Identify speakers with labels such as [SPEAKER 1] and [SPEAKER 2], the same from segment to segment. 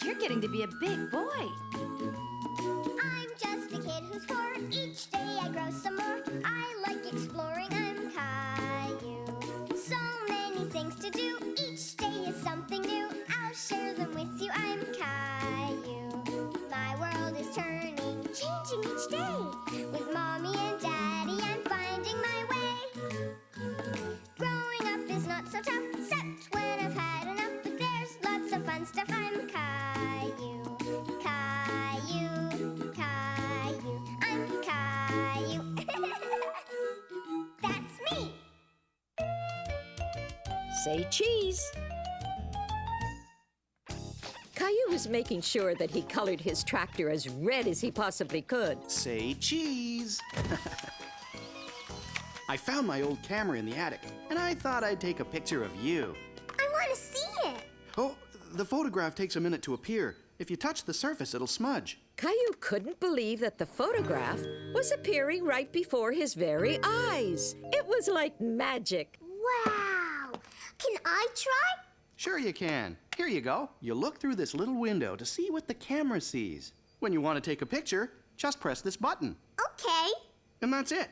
[SPEAKER 1] You're getting to be a big boy.
[SPEAKER 2] I'm just a kid who's 4. Each day I grow some more. I like exploring. I'm Caillou. So many things to do. Each day is something new. I'll share them with you. I'm Caillou. My world is turning, changing each day. With Mommy and Daddy, I'm finding my way. Growing up is not so tough, except when I've had enough. But there's lots of fun stuff. I'm Caillou. Caillou, Caillou, I'm Caillou. That's me.
[SPEAKER 3] Say cheese. Caillou was making sure that he colored his tractor as red as he possibly could.
[SPEAKER 4] Say cheese. I found my old camera in the attic, and I thought I'd take a picture of you.
[SPEAKER 2] I want to see it.
[SPEAKER 4] Oh, the photograph takes a minute to appear. If you touch the surface, it'll smudge.
[SPEAKER 3] Caillou couldn't believe that the photograph was appearing right before his very eyes. It was like magic.
[SPEAKER 2] Wow. Can I try?
[SPEAKER 4] Sure you can. Here you go. You look through this little window to see what the camera sees. When you want to take a picture, just press this button.
[SPEAKER 2] Okay.
[SPEAKER 4] And that's it.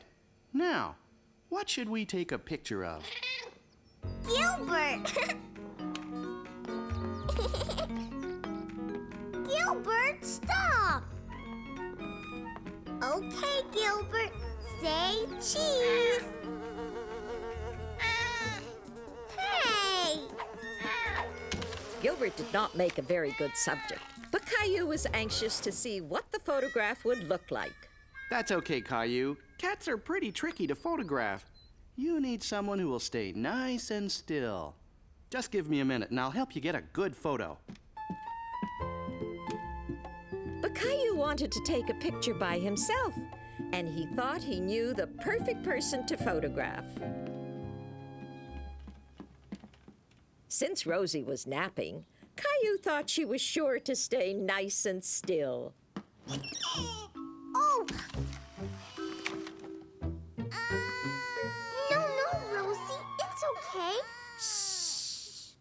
[SPEAKER 4] Now, what should we take a picture of?
[SPEAKER 2] Gilbert. Gilbert, stop. Okay, Gilbert, say cheese. Hey.
[SPEAKER 3] Gilbert did not make a very good subject, but Caillou was anxious to see what the photograph would look like.
[SPEAKER 4] That's okay, Caillou. Cats are pretty tricky to photograph. You need someone who will stay nice and still. Just give me a minute and I'll help you get a good photo.
[SPEAKER 3] But Caillou wanted to take a picture by himself, and he thought he knew the perfect person to photograph. Since Rosie was napping, Caillou thought she was sure to stay nice and still.
[SPEAKER 2] Oh! No, Rosie, it's okay.
[SPEAKER 3] Shh!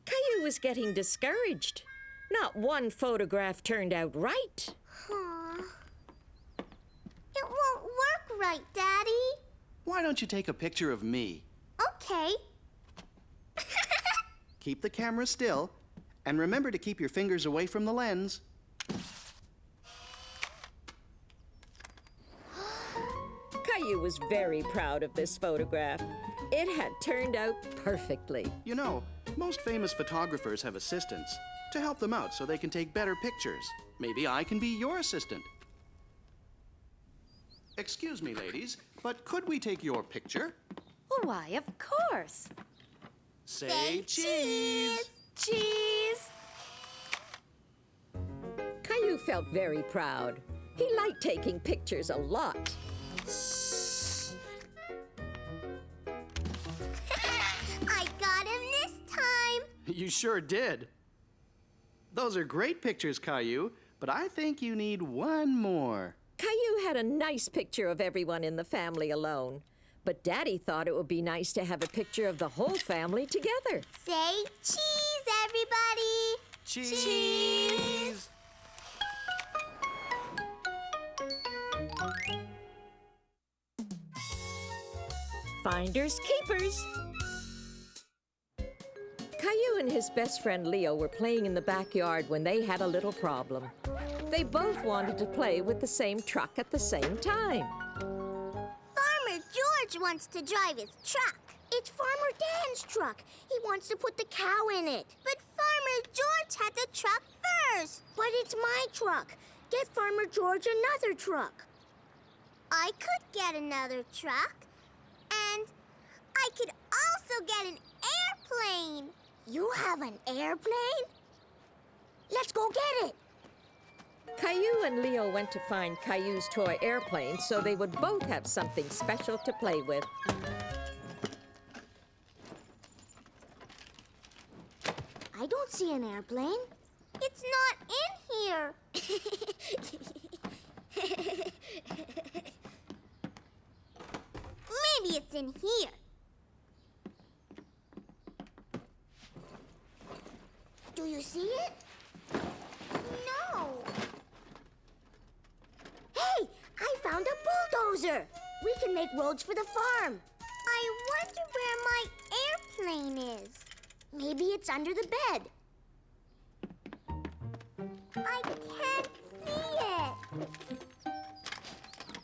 [SPEAKER 3] Caillou was getting discouraged. Not one photograph turned out right.
[SPEAKER 2] It won't work right, Daddy.
[SPEAKER 4] Why don't you take a picture of me?
[SPEAKER 2] Okay.
[SPEAKER 4] Keep the camera still, and remember to keep your fingers away from the lens.
[SPEAKER 3] Caillou was very proud of this photograph. It had turned out perfectly.
[SPEAKER 4] You know, most famous photographers have assistants to help them out so they can take better pictures. Maybe I can be your assistant. Excuse me, ladies, but could we take your picture?
[SPEAKER 1] Why, of course.
[SPEAKER 4] Say cheese!
[SPEAKER 1] Cheese!
[SPEAKER 3] Caillou felt very proud. He liked taking pictures a lot.
[SPEAKER 2] I got him this time.
[SPEAKER 4] You sure did. Those are great pictures, Caillou, but I think you need one more.
[SPEAKER 3] Caillou had a nice picture of everyone in the family alone, but Daddy thought it would be nice to have a picture of the whole family together.
[SPEAKER 2] Say cheese, everybody.
[SPEAKER 4] Cheese!
[SPEAKER 3] Finders keepers. Caillou and his best friend Leo were playing in the backyard when they had a little problem. They both wanted to play with the same truck at the same time.
[SPEAKER 2] Farmer George wants to drive his truck. It's Farmer Dan's truck. He wants to put the cow in it. But Farmer George had the truck first. But it's my truck. Get Farmer George another truck. I could get another truck. And I could also get an airplane. You have an airplane? Let's go get it.
[SPEAKER 3] Caillou and Leo went to find Caillou's toy airplane so they would both have something special to play with.
[SPEAKER 2] I don't see an airplane. It's not in here. Maybe it's in here. Do you see it? No. Hey, I found a bulldozer. We can make roads for the farm. I wonder where my airplane is. Maybe it's under the bed. I can't see it.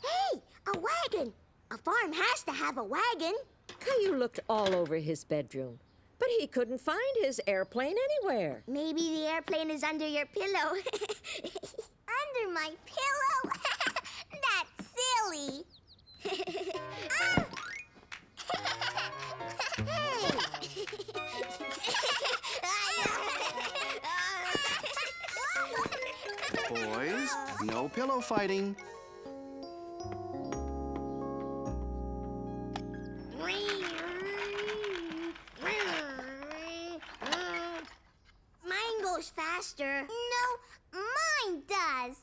[SPEAKER 2] Hey, a wagon. A farm has to have a wagon.
[SPEAKER 3] Caillou looked all over his bedroom, but he couldn't find his airplane anywhere.
[SPEAKER 2] Maybe the airplane is under your pillow. Under my pillow? That's silly. Ah!
[SPEAKER 4] Boys, no pillow fighting.
[SPEAKER 2] Mine goes faster. No, mine does.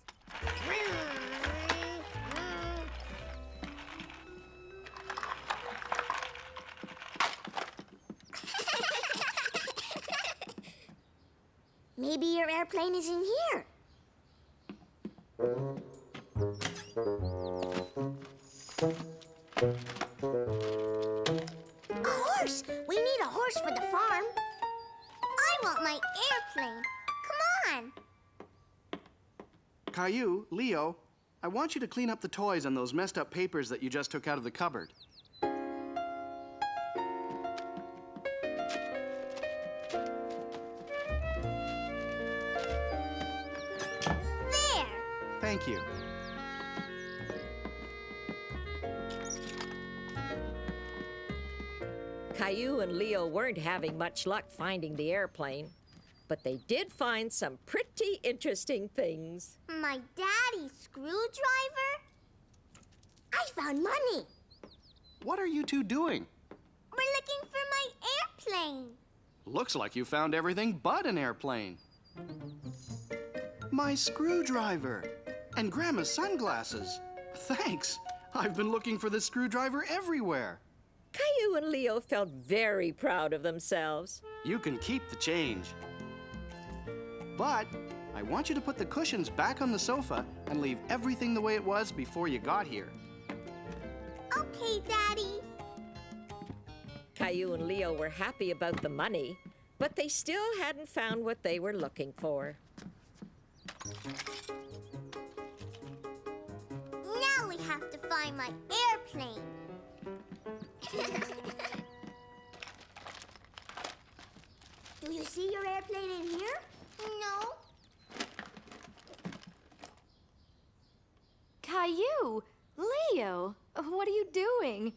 [SPEAKER 2] Maybe your airplane is in here. A horse! We need a horse for the farm. I want my airplane. Come on.
[SPEAKER 4] Caillou, Leo, I want you to clean up the toys and those messed up papers that you just took out of the cupboard.
[SPEAKER 2] There.
[SPEAKER 4] Thank you.
[SPEAKER 3] Caillou and Leo weren't having much luck finding the airplane, but they did find some pretty interesting things.
[SPEAKER 2] My daddy's screwdriver? I found money.
[SPEAKER 4] What are you two doing?
[SPEAKER 2] We're looking for my airplane.
[SPEAKER 4] Looks like you found everything but an airplane. My screwdriver and Grandma's sunglasses. Thanks. I've been looking for this screwdriver everywhere.
[SPEAKER 3] Caillou and Leo felt very proud of themselves.
[SPEAKER 4] You can keep the change. But I want you to put the cushions back on the sofa and leave everything the way it was before you got here.
[SPEAKER 2] Okay, Daddy.
[SPEAKER 3] Caillou and Leo were happy about the money, but they still hadn't found what they were looking for.
[SPEAKER 2] Now we have to find my airplane. Do you see your airplane in here? No.
[SPEAKER 1] Caillou, Leo, what are you doing?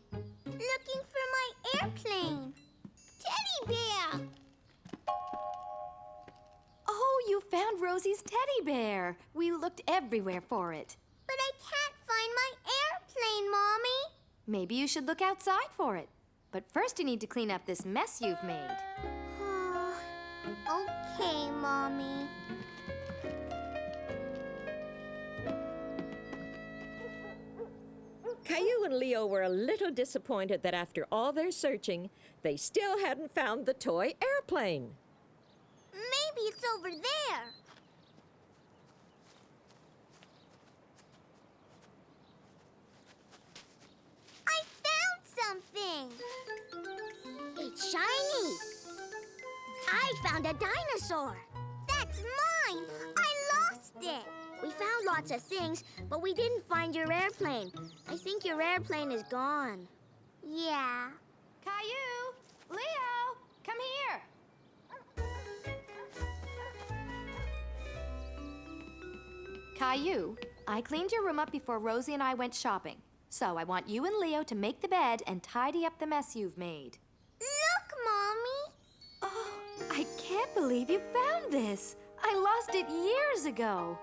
[SPEAKER 2] Looking for my airplane. Teddy bear.
[SPEAKER 1] Oh, you found Rosie's teddy bear. We looked everywhere for it.
[SPEAKER 2] But I can't find my airplane, Mommy.
[SPEAKER 1] Maybe you should look outside for it. But first you need to clean up this mess you've made.
[SPEAKER 2] Okay, Mommy.
[SPEAKER 3] Caillou and Leo were a little disappointed that after all their searching, they still hadn't found the toy airplane.
[SPEAKER 2] Maybe it's over there. I found something. It's shiny. I found a dinosaur. That's mine. I lost it. We found lots of things, but we didn't find your airplane. I think your airplane is gone. Yeah.
[SPEAKER 1] Caillou, Leo, come here. Caillou, I cleaned your room up before Rosie and I went shopping. So I want you and Leo to make the bed and tidy up the mess you've made.
[SPEAKER 2] Look, Mommy.
[SPEAKER 1] Oh, I can't believe you found this. I lost it years ago.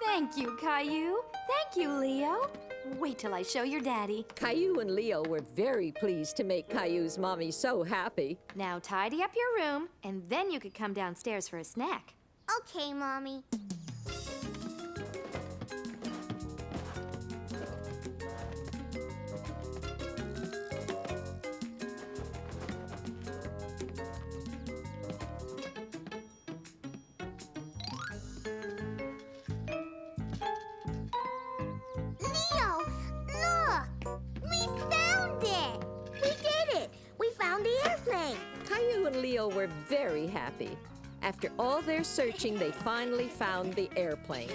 [SPEAKER 1] Thank you, Caillou. Thank you, Leo. Wait till I show your daddy.
[SPEAKER 3] Caillou and Leo were very pleased to make Caillou's mommy so happy.
[SPEAKER 1] Now tidy up your room, and then you could come downstairs for a snack.
[SPEAKER 2] Okay, Mommy. found the airplane.
[SPEAKER 3] Caillou and Leo were very happy. After all their searching, they finally found the airplane.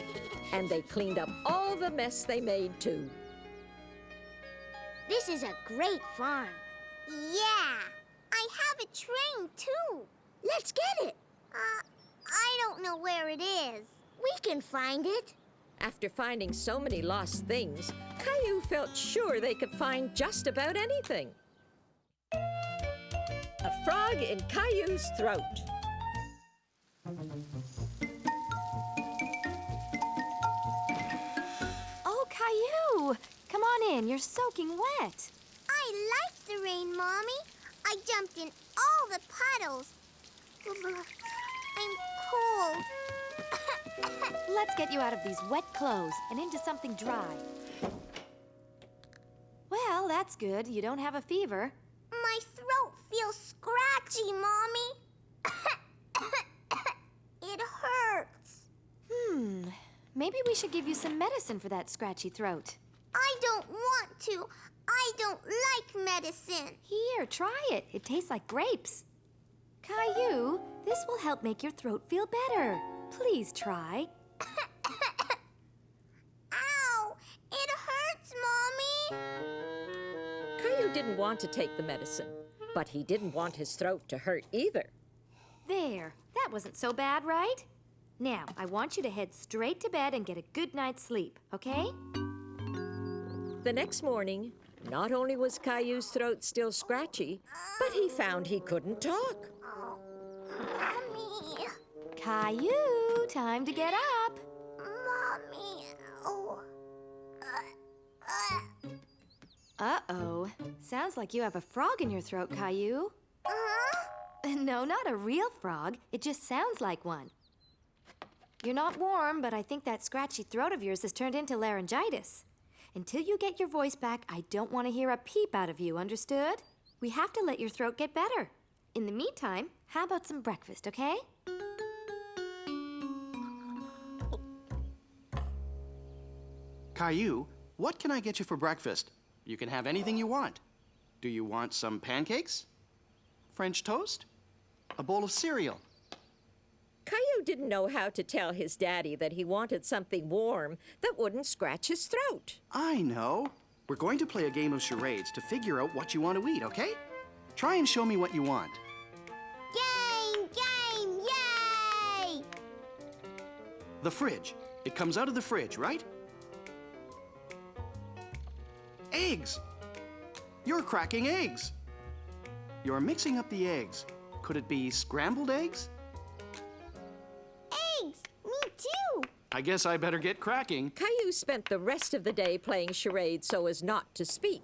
[SPEAKER 3] And they cleaned up all the mess they made, too.
[SPEAKER 2] This is a great farm. Yeah, I have a train, too. Let's get it. I don't know where it is. We can find it.
[SPEAKER 3] After finding so many lost things, Caillou felt sure they could find just about anything. A frog in Caillou's throat.
[SPEAKER 1] Oh, Caillou! Come on in, you're soaking wet.
[SPEAKER 2] I like the rain, Mommy. I jumped in all the puddles. I'm cold.
[SPEAKER 1] Let's get you out of these wet clothes and into something dry. Well, that's good. You don't have a fever.
[SPEAKER 2] My throat feels scratchy, Mommy. It hurts.
[SPEAKER 1] Maybe we should give you some medicine for that scratchy throat.
[SPEAKER 2] I don't want to. I don't like medicine.
[SPEAKER 1] Here, try it. It tastes like grapes. Caillou, this will help make your throat feel better. Please try.
[SPEAKER 2] Ow! It hurts, Mommy.
[SPEAKER 3] Caillou didn't want to take the medicine, but he didn't want his throat to hurt either.
[SPEAKER 1] There, that wasn't so bad, right? Now, I want you to head straight to bed and get a good night's sleep, okay?
[SPEAKER 3] The next morning, not only was Caillou's throat still scratchy, but he found he couldn't talk.
[SPEAKER 2] Mommy.
[SPEAKER 1] Caillou, time to get up.
[SPEAKER 2] Mommy. Oh.
[SPEAKER 1] Uh-oh. Sounds like you have a frog in your throat, Caillou. No, not a real frog. It just sounds like one. You're not warm, but I think that scratchy throat of yours has turned into laryngitis. Until you get your voice back, I don't want to hear a peep out of you, understood? We have to let your throat get better. In the meantime, how about some breakfast, okay?
[SPEAKER 4] Caillou, what can I get you for breakfast? You can have anything you want. Do you want some pancakes? French toast? A bowl of cereal?
[SPEAKER 3] Caillou didn't know how to tell his daddy that he wanted something warm that wouldn't scratch his throat.
[SPEAKER 4] I know. We're going to play a game of charades to figure out what you want to eat, okay? Try and show me what you want.
[SPEAKER 2] Game! Yay!
[SPEAKER 4] The fridge. It comes out of the fridge, right? Eggs. You're cracking eggs. You're mixing up the eggs. Could it be scrambled eggs?
[SPEAKER 2] Eggs! Me too!
[SPEAKER 4] I guess I better get cracking.
[SPEAKER 3] Caillou spent the rest of the day playing charades so as not to speak.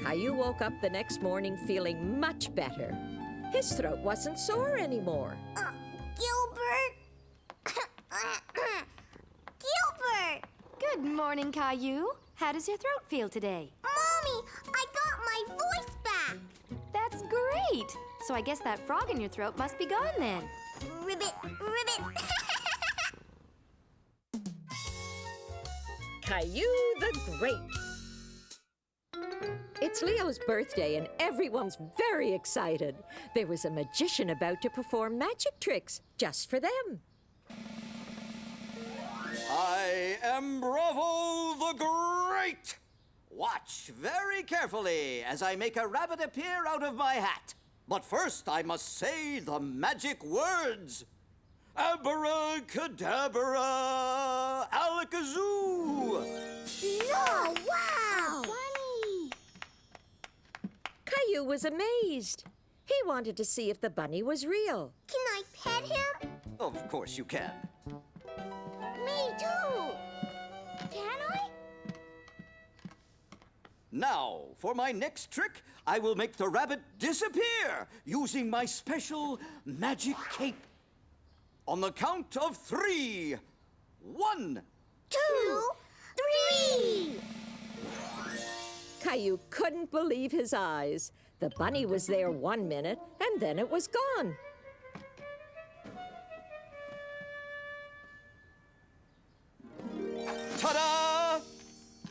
[SPEAKER 3] Caillou woke up the next morning feeling much better. His throat wasn't sore anymore.
[SPEAKER 2] Gilbert? Gilbert!
[SPEAKER 1] Good morning, Caillou. How does your throat feel today?
[SPEAKER 2] Mommy, I got my voice back!
[SPEAKER 1] That's great! So I guess that frog in your throat must be gone then.
[SPEAKER 2] Ribbit, ribbit!
[SPEAKER 3] Caillou the Great. It's Leo's birthday and everyone's very excited. There was a magician about to perform magic tricks just for them.
[SPEAKER 5] I am Bravo the Great! Watch very carefully as I make a rabbit appear out of my hat. But first I must say the magic words. Abracadabra, alakazoo!
[SPEAKER 2] Oh, wow!
[SPEAKER 1] Bunny!
[SPEAKER 3] Caillou was amazed. He wanted to see if the bunny was real.
[SPEAKER 2] Can I pet him?
[SPEAKER 5] Of course you can.
[SPEAKER 2] Me too! Can I?
[SPEAKER 5] Now, for my next trick, I will make the rabbit disappear using my special magic cape. On the count of 3. 1.
[SPEAKER 2] 2, 3!
[SPEAKER 3] Caillou couldn't believe his eyes. The bunny was there 1 minute, and then it was gone.
[SPEAKER 5] Ta-da!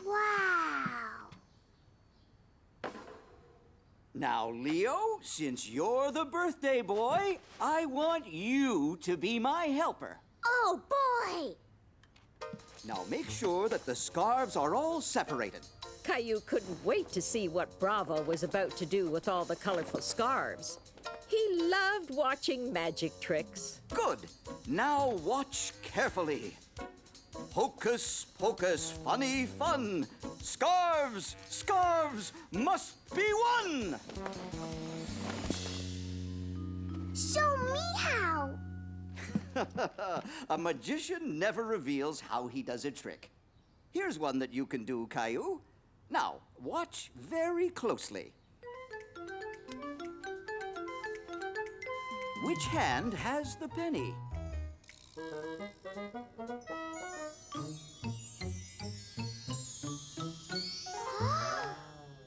[SPEAKER 2] Wow!
[SPEAKER 5] Now, Leo, since you're the birthday boy, I want you to be my helper.
[SPEAKER 2] Oh, boy!
[SPEAKER 5] Now, make sure that the scarves are all separated.
[SPEAKER 3] Caillou couldn't wait to see what Bravo was about to do with all the colorful scarves. He loved watching magic tricks.
[SPEAKER 5] Good. Now watch carefully. Hocus pocus, funny fun. Scarves, scarves must be won.
[SPEAKER 2] Show me how.
[SPEAKER 5] A magician never reveals how he does a trick. Here's one that you can do, Caillou. Now, watch very closely. Which hand has the penny?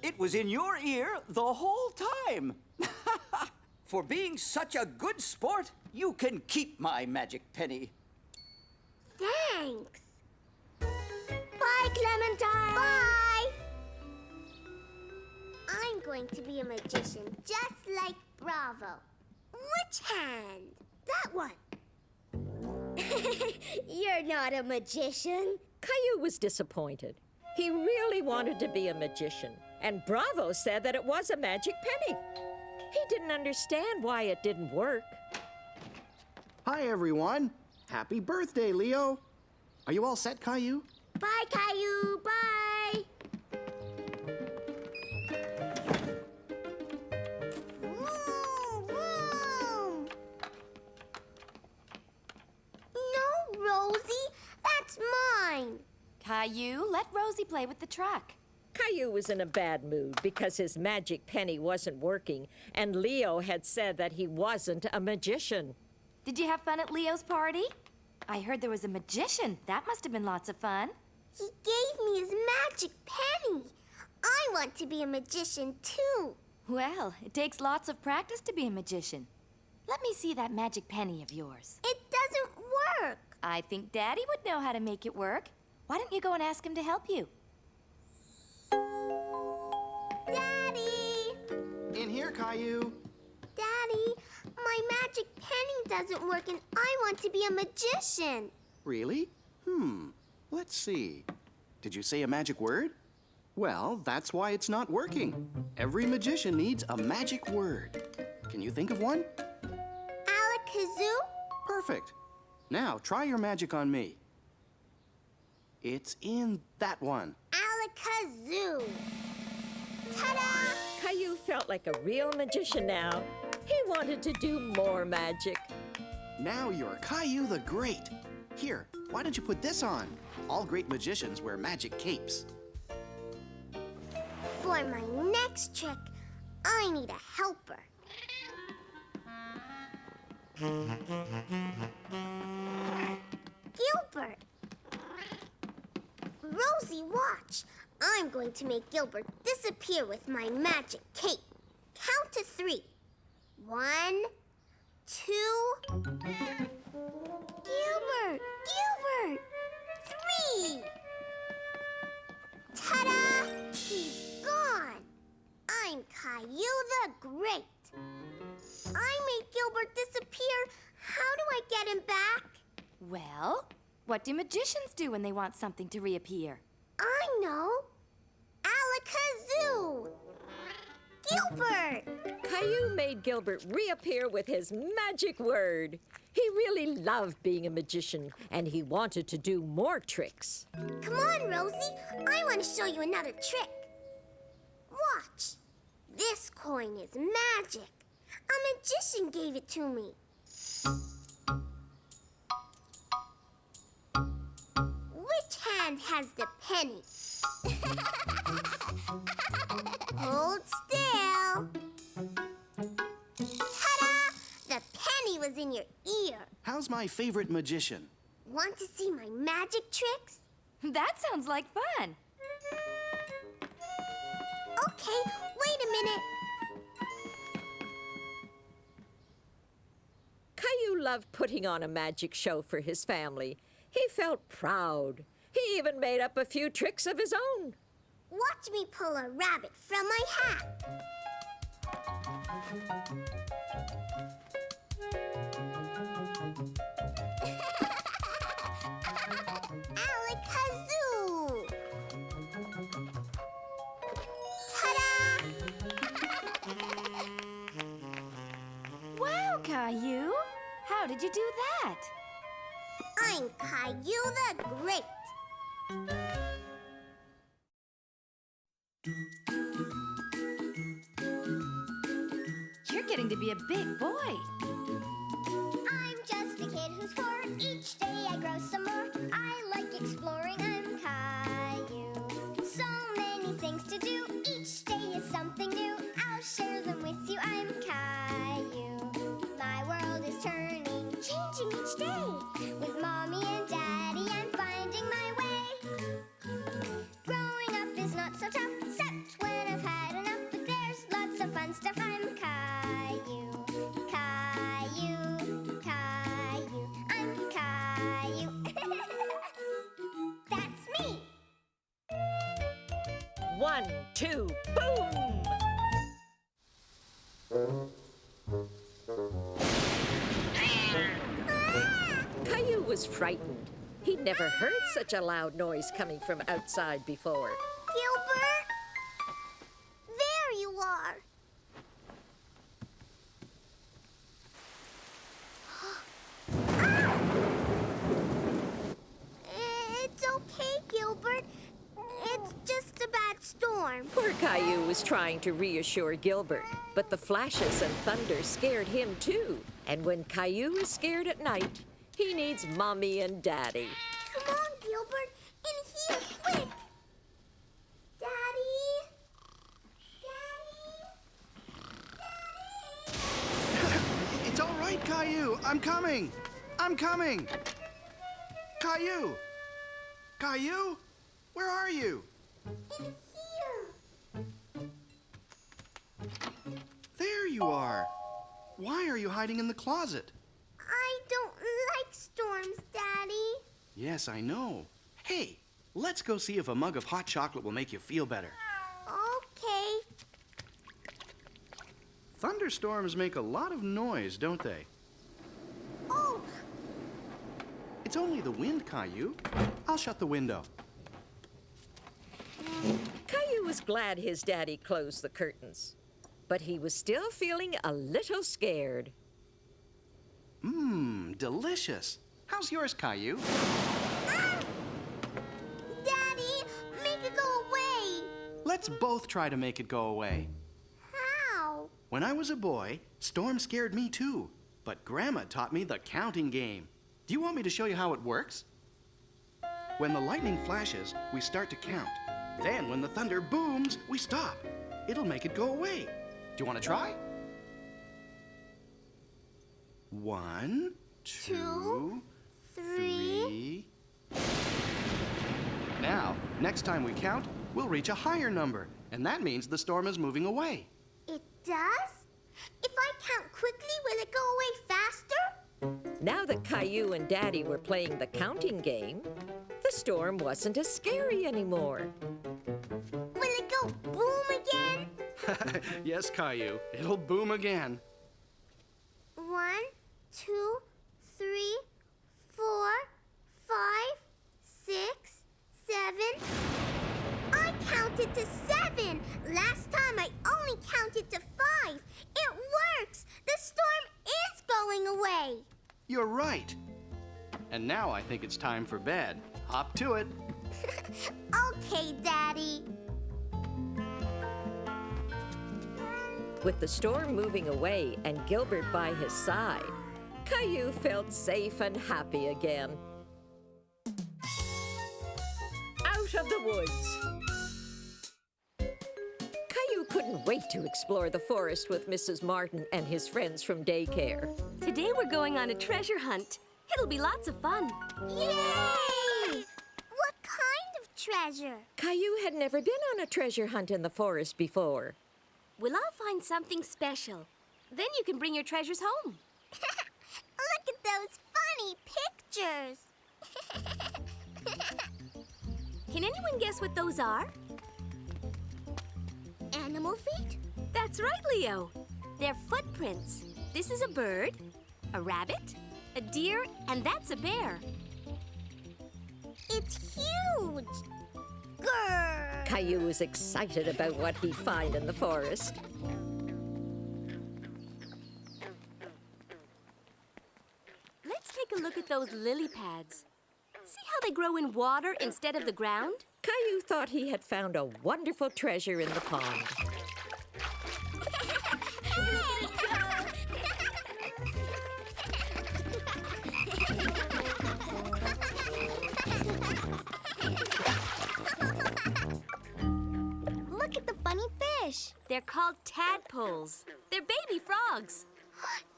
[SPEAKER 5] It was in your ear the whole time. For being such a good sport, you can keep my magic penny.
[SPEAKER 2] Thanks. Bye, Clementine. Bye. I'm going to be a magician just like Bravo. Which hand? That one. You're not a magician.
[SPEAKER 3] Caillou was disappointed. He really wanted to be a magician, and Bravo said that it was a magic penny. He didn't understand why it didn't work.
[SPEAKER 4] Hi, everyone. Happy birthday, Leo. Are you all set, Caillou?
[SPEAKER 2] Bye, Caillou. Bye. Vroom, vroom. No, Rosie. That's mine.
[SPEAKER 1] Caillou, let Rosie play with the truck.
[SPEAKER 3] Caillou was in a bad mood because his magic penny wasn't working, and Leo had said that he wasn't a magician.
[SPEAKER 1] Did you have fun at Leo's party? I heard there was a magician. That must have been lots of fun.
[SPEAKER 2] He gave me his magic penny. I want to be a magician, too.
[SPEAKER 1] Well, it takes lots of practice to be a magician. Let me see that magic penny of yours.
[SPEAKER 2] It doesn't work.
[SPEAKER 1] I think Daddy would know how to make it work. Why don't you go and ask him to help you?
[SPEAKER 2] Daddy!
[SPEAKER 4] In here, Caillou.
[SPEAKER 2] Daddy, my magic penny doesn't work and I want to be a magician.
[SPEAKER 4] Really? Let's see. Did you say a magic word? Well, that's why it's not working. Every magician needs a magic word. Can you think of one?
[SPEAKER 2] Alakazoo?
[SPEAKER 4] Perfect. Now, try your magic on me. It's in that one.
[SPEAKER 2] Alakazoo. Ta-da!
[SPEAKER 3] Caillou felt like a real magician now. He wanted to do more magic.
[SPEAKER 4] Now you're Caillou the Great. Here, why don't you put this on? All great magicians wear magic capes.
[SPEAKER 2] For my next trick, I need a helper. Gilbert! Rosie, watch! I'm going to make Gilbert disappear with my magic cape. Count to 3. 1, 2... Gilbert! Gilbert! 3! Ta-da! He's gone! I'm Caillou the Great. I made Gilbert disappear. How do I get him back?
[SPEAKER 1] Well, what do magicians do when they want something to reappear?
[SPEAKER 2] I know. Alakazoo! Gilbert!
[SPEAKER 3] Caillou made Gilbert reappear with his magic word. He really loved being a magician, and he wanted to do more tricks.
[SPEAKER 2] Come on, Rosie. I want to show you another trick. Watch. This coin is magic. A magician gave it to me. Which hand has the penny? Hold still. Ta-da! The penny was in your ear.
[SPEAKER 4] How's my favorite magician?
[SPEAKER 2] Want to see my magic tricks?
[SPEAKER 1] That sounds like fun.
[SPEAKER 2] Okay, wait a minute.
[SPEAKER 3] Caillou loved putting on a magic show for his family. He felt proud. He even made up a few tricks of his own.
[SPEAKER 2] Watch me pull a rabbit from my hat. Alakazoo! Ta-da!
[SPEAKER 1] Wow, Caillou! How did you do that?
[SPEAKER 2] I'm Caillou the Great.
[SPEAKER 1] You're getting to be a big boy.
[SPEAKER 2] I'm just a kid who's 4. Each day I grow some more. I like exploring. I'm Caillou. So many things to do. Each day is something new. I'll share them with you. I'm Caillou. My world is turning, changing each day. With Mommy and Daddy, I'm finding my way. Growing up is not so tough, except when I've had enough. But there's lots of fun stuff. I'm Caillou. Caillou, Caillou, I'm Caillou. That's me.
[SPEAKER 3] 1, 2, boom! Caillou was frightened. He'd never heard such a loud noise coming from outside before.
[SPEAKER 2] Gilbert? There you are. Ah! It's okay, Gilbert. It's just a bad storm.
[SPEAKER 3] Poor Caillou was trying to reassure Gilbert, but the flashes and thunder scared him too. And when Caillou is scared at night, he needs Mommy and Daddy.
[SPEAKER 2] Come on, Gilbert. In here, quick. Daddy? Daddy?
[SPEAKER 4] It's all right, Caillou. I'm coming. I'm coming. Caillou. Caillou? Where are you?
[SPEAKER 2] In here.
[SPEAKER 4] There you are. Why are you hiding in the closet?
[SPEAKER 2] I don't like storms, Daddy.
[SPEAKER 4] Yes, I know. Hey, let's go see if a mug of hot chocolate will make you feel better.
[SPEAKER 2] Okay.
[SPEAKER 4] Thunderstorms make a lot of noise, don't they?
[SPEAKER 2] Oh,
[SPEAKER 4] It's only the wind, Caillou. I'll shut the window.
[SPEAKER 3] Caillou was glad his daddy closed the curtains, but he was still feeling a little scared.
[SPEAKER 4] Mmm, delicious. How's yours, Caillou?
[SPEAKER 2] Daddy, make it go away.
[SPEAKER 4] Let's both try to make it go away.
[SPEAKER 2] How?
[SPEAKER 4] When I was a boy, storms scared me too. But Grandma taught me the counting game. Do you want me to show you how it works? When the lightning flashes, we start to count. Then when the thunder booms, we stop. It'll make it go away. Do you want to try? 1, 2, 3. Now, next time we count, we'll reach a higher number, and that means the storm is moving away.
[SPEAKER 2] It does? If I count quickly, will it go away faster?
[SPEAKER 3] Now that Caillou and Daddy were playing the counting game, the storm wasn't as scary anymore.
[SPEAKER 2] Will it go boom again?
[SPEAKER 4] Yes, Caillou, it'll boom again.
[SPEAKER 2] 1, 2, 3, 4, 5, 6, 7. I counted to 7. Last time I only counted to 5. It works. The storm is going away.
[SPEAKER 4] You're right. And now I think it's time for bed. Hop to it.
[SPEAKER 2] Okay, Daddy.
[SPEAKER 3] With the storm moving away and Gilbert by his side, Caillou felt safe and happy again. Out of the woods. Caillou couldn't wait to explore the forest with Mrs. Martin and his friends from daycare.
[SPEAKER 1] Today we're going on a treasure hunt. It'll be lots of fun.
[SPEAKER 2] Yay! What kind of treasure?
[SPEAKER 3] Caillou had never been on a treasure hunt in the forest before.
[SPEAKER 1] We'll all find something special. Then you can bring your treasures home.
[SPEAKER 2] Look at those funny pictures.
[SPEAKER 1] Can anyone guess what those are?
[SPEAKER 2] Animal feet?
[SPEAKER 1] That's right, Leo. They're footprints. This is a bird, a rabbit, a deer, and that's a bear.
[SPEAKER 2] It's huge! Grrr!
[SPEAKER 3] Caillou was excited about what he'd find in the forest.
[SPEAKER 1] Let's take a look at those lily pads. See how they grow in water instead of the ground?
[SPEAKER 3] Caillou thought he had found a wonderful treasure in the pond.
[SPEAKER 2] Look at the funny fish.
[SPEAKER 1] They're called tadpoles. They're baby frogs.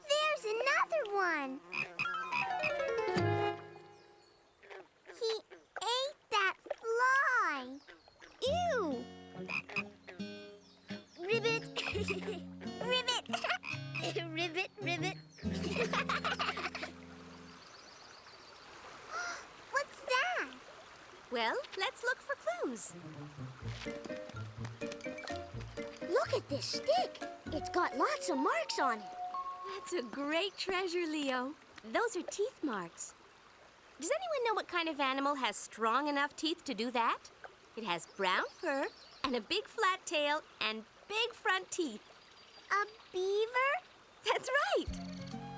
[SPEAKER 2] There's another one. He ate that fly. Ew. Ribbit. Ribbit. Ribbit, ribbit. What's that?
[SPEAKER 1] Well, let's look for clues.
[SPEAKER 2] Look at this stick. It's got lots of marks on it.
[SPEAKER 1] That's a great treasure, Leo. Those are teeth marks. Does anyone know what kind of animal has strong enough teeth to do that? It has brown fur and a big flat tail and big front teeth.
[SPEAKER 2] A beaver?
[SPEAKER 1] That's right.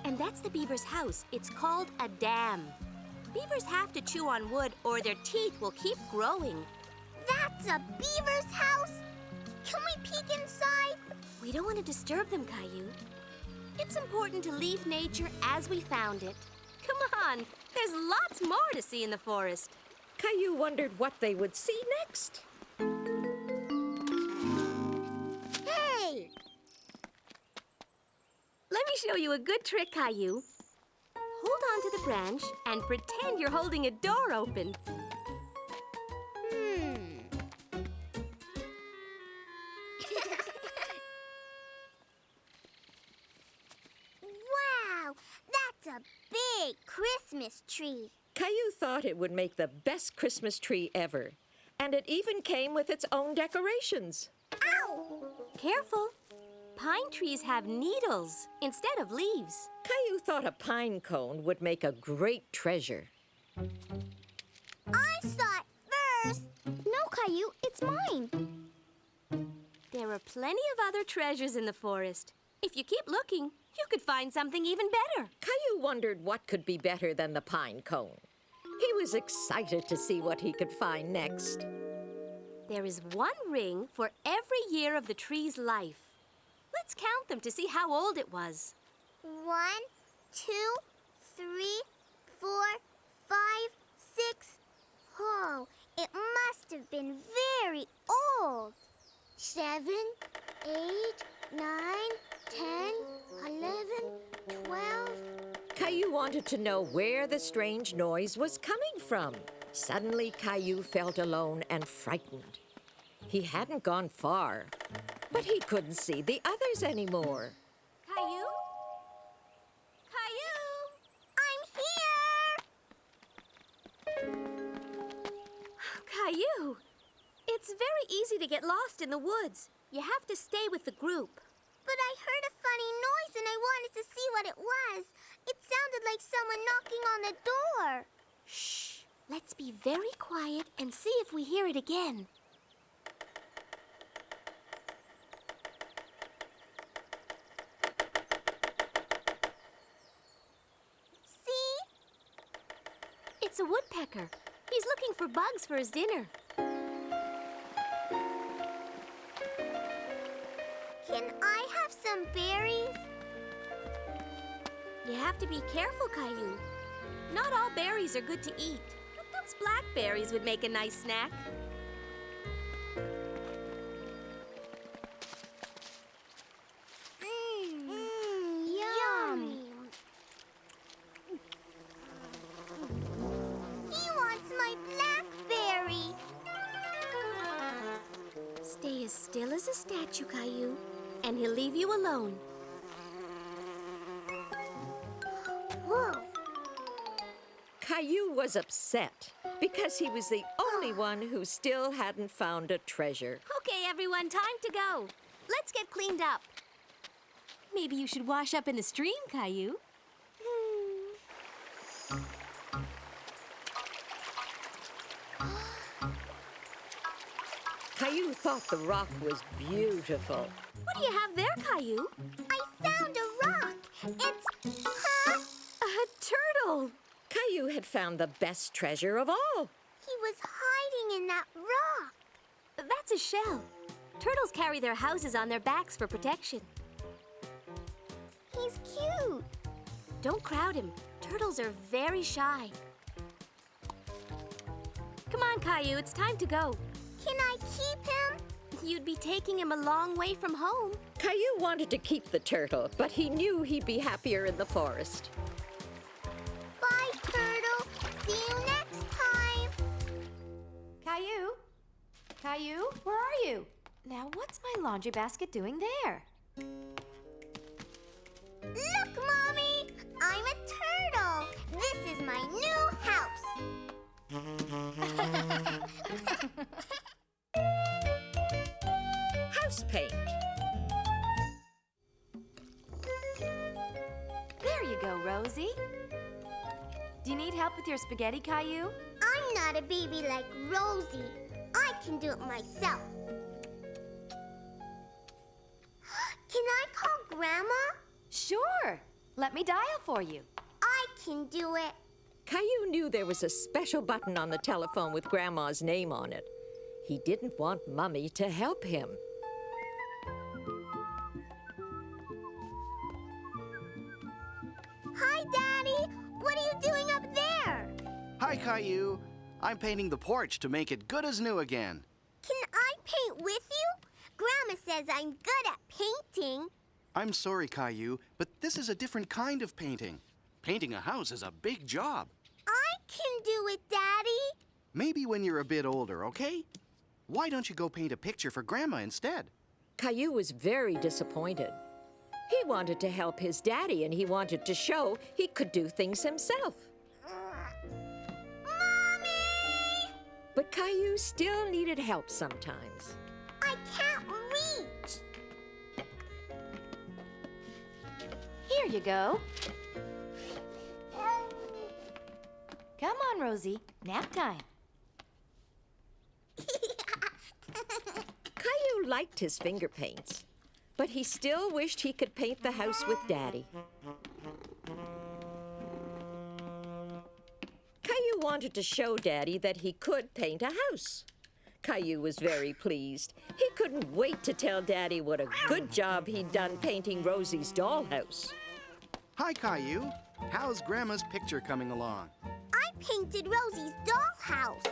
[SPEAKER 1] And that's the beaver's house. It's called a dam. Beavers have to chew on wood or their teeth will keep growing.
[SPEAKER 2] That's a beaver's house? Can we peek inside?
[SPEAKER 1] We don't want to disturb them, Caillou. It's important to leave nature as we found it. Come on, there's lots more to see in the forest.
[SPEAKER 3] Caillou wondered what they would see next.
[SPEAKER 2] Hey!
[SPEAKER 1] Let me show you a good trick, Caillou. Hold on to the branch and pretend you're holding a door open.
[SPEAKER 2] Wow, that's a big Christmas tree.
[SPEAKER 3] Caillou thought it would make the best Christmas tree ever. And it even came with its own decorations.
[SPEAKER 2] Ow!
[SPEAKER 1] Careful. Pine trees have needles instead of leaves.
[SPEAKER 3] Caillou thought a pine cone would make a great treasure.
[SPEAKER 2] I saw it first. No, Caillou, it's mine.
[SPEAKER 1] There are plenty of other treasures in the forest. If you keep looking, you could find something even better.
[SPEAKER 3] Caillou wondered what could be better than the pine cone. He was excited to see what he could find next.
[SPEAKER 1] There is one ring for every year of the tree's life. Let's count them to see how old it was.
[SPEAKER 2] 1, 2, 3, 4, 5, 6. Oh, it must have been very old. 7, 8, 9, 10, 11, 12.
[SPEAKER 3] Caillou wanted to know where the strange noise was coming from. Suddenly, Caillou felt alone and frightened. He hadn't gone far, but he couldn't see the others anymore.
[SPEAKER 1] Caillou? Caillou!
[SPEAKER 2] I'm here!
[SPEAKER 1] Caillou! It's very easy to get lost in the woods. You have to stay with the group.
[SPEAKER 2] But I heard a funny noise and I wanted to see what it was. It sounded like someone knocking on the door.
[SPEAKER 1] Shh! Let's be very quiet and see if we hear it again.
[SPEAKER 2] See?
[SPEAKER 1] It's a woodpecker. He's looking for bugs for his dinner.
[SPEAKER 2] Can I have some berries?
[SPEAKER 1] You have to be careful, Caillou. Not all berries are good to eat, but those blackberries would make a nice snack.
[SPEAKER 2] Yummy. He wants my blackberry.
[SPEAKER 1] Stay as still as a statue, Caillou, and he'll leave you alone.
[SPEAKER 2] Whoa.
[SPEAKER 3] Caillou was upset because he was the only one who still hadn't found a treasure.
[SPEAKER 1] Okay, everyone, time to go. Let's get cleaned up. Maybe you should wash up in the stream, Caillou.
[SPEAKER 3] Caillou thought the rock was beautiful.
[SPEAKER 1] What do you have there, Caillou?
[SPEAKER 2] I found a rock. It's,
[SPEAKER 1] A turtle.
[SPEAKER 3] Caillou had found the best treasure of all.
[SPEAKER 2] he was hiding in that rock.
[SPEAKER 1] That's a shell. Turtles carry their houses on their backs for protection.
[SPEAKER 2] He's cute.
[SPEAKER 1] Don't crowd him. Turtles are very shy. Come on, Caillou, it's time to go.
[SPEAKER 2] Can I keep him?
[SPEAKER 1] You'd be taking him a long way from home.
[SPEAKER 3] Caillou wanted to keep the turtle, but he knew he'd be happier in the forest.
[SPEAKER 2] Bye, turtle. See you next time.
[SPEAKER 1] Caillou? Caillou, where are you? Now, what's my laundry basket doing there?
[SPEAKER 2] Look, Mommy! I'm a turtle. This is my new house.
[SPEAKER 3] House paint.
[SPEAKER 1] There you go, Rosie. Do you need help with your spaghetti, Caillou?
[SPEAKER 2] I'm not a baby like Rosie. I can do it myself. Can I call Grandma?
[SPEAKER 1] Sure. Let me dial for you.
[SPEAKER 2] I can do it.
[SPEAKER 3] Caillou knew there was a special button on the telephone with Grandma's name on it. He didn't want Mummy to help him.
[SPEAKER 2] Hi, Daddy. What are you doing up there?
[SPEAKER 4] Hi, Caillou. I'm painting the porch to make it good as new again.
[SPEAKER 2] Can I paint with you? Grandma says I'm good at painting.
[SPEAKER 4] I'm sorry, Caillou, but this is a different kind of painting. Painting a house is a big job.
[SPEAKER 2] I can do it, Daddy.
[SPEAKER 4] Maybe when you're a bit older, okay? Why don't you go paint a picture for Grandma instead?
[SPEAKER 3] Caillou was very disappointed. He wanted to help his daddy, and he wanted to show he could do things himself.
[SPEAKER 2] Mommy!
[SPEAKER 3] But Caillou still needed help sometimes.
[SPEAKER 2] I can't reach.
[SPEAKER 1] Here you go. Come on, Rosie. Nap time.
[SPEAKER 3] Caillou liked his finger paints, but he still wished he could paint the house with Daddy. Caillou wanted to show Daddy that he could paint a house. Caillou was very pleased. He couldn't wait to tell Daddy what a good job he'd done painting Rosie's dollhouse.
[SPEAKER 4] Hi, Caillou. How's Grandma's picture coming along?
[SPEAKER 2] I painted Rosie's dollhouse.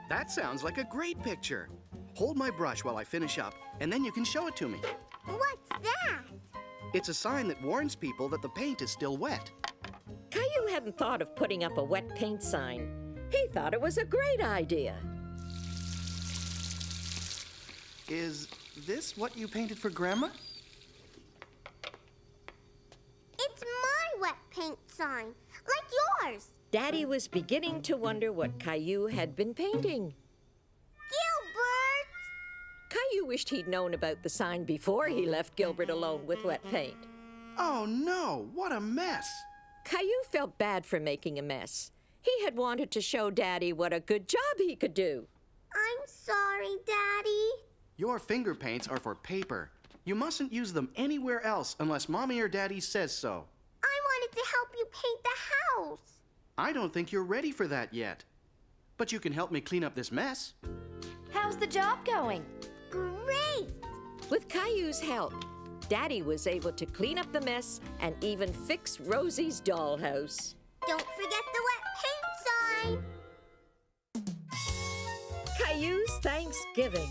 [SPEAKER 4] That sounds like a great picture. Hold my brush while I finish up, and then you can show it to me.
[SPEAKER 2] What's that?
[SPEAKER 4] It's a sign that warns people that the paint is still wet.
[SPEAKER 3] Caillou hadn't thought of putting up a wet paint sign. He thought it was a great idea.
[SPEAKER 4] Is this what you painted for Grandma?
[SPEAKER 2] It's my wet paint sign, like yours.
[SPEAKER 3] Daddy was beginning to wonder what Caillou had been painting.
[SPEAKER 2] Gilbert!
[SPEAKER 3] Caillou wished he'd known about the sign before he left Gilbert alone with wet paint.
[SPEAKER 4] Oh no, what a mess!
[SPEAKER 3] Caillou felt bad for making a mess. He had wanted to show Daddy what a good job he could do.
[SPEAKER 2] I'm sorry, Daddy.
[SPEAKER 4] Your finger paints are for paper. You mustn't use them anywhere else unless Mommy or Daddy says so.
[SPEAKER 2] I wanted to help you paint the house.
[SPEAKER 4] I don't think you're ready for that yet. But you can help me clean up this mess.
[SPEAKER 1] How's the job going?
[SPEAKER 2] Great!
[SPEAKER 3] With Caillou's help, Daddy was able to clean up the mess and even fix Rosie's dollhouse.
[SPEAKER 2] Don't forget the wet paint sign.
[SPEAKER 3] Caillou's Thanksgiving.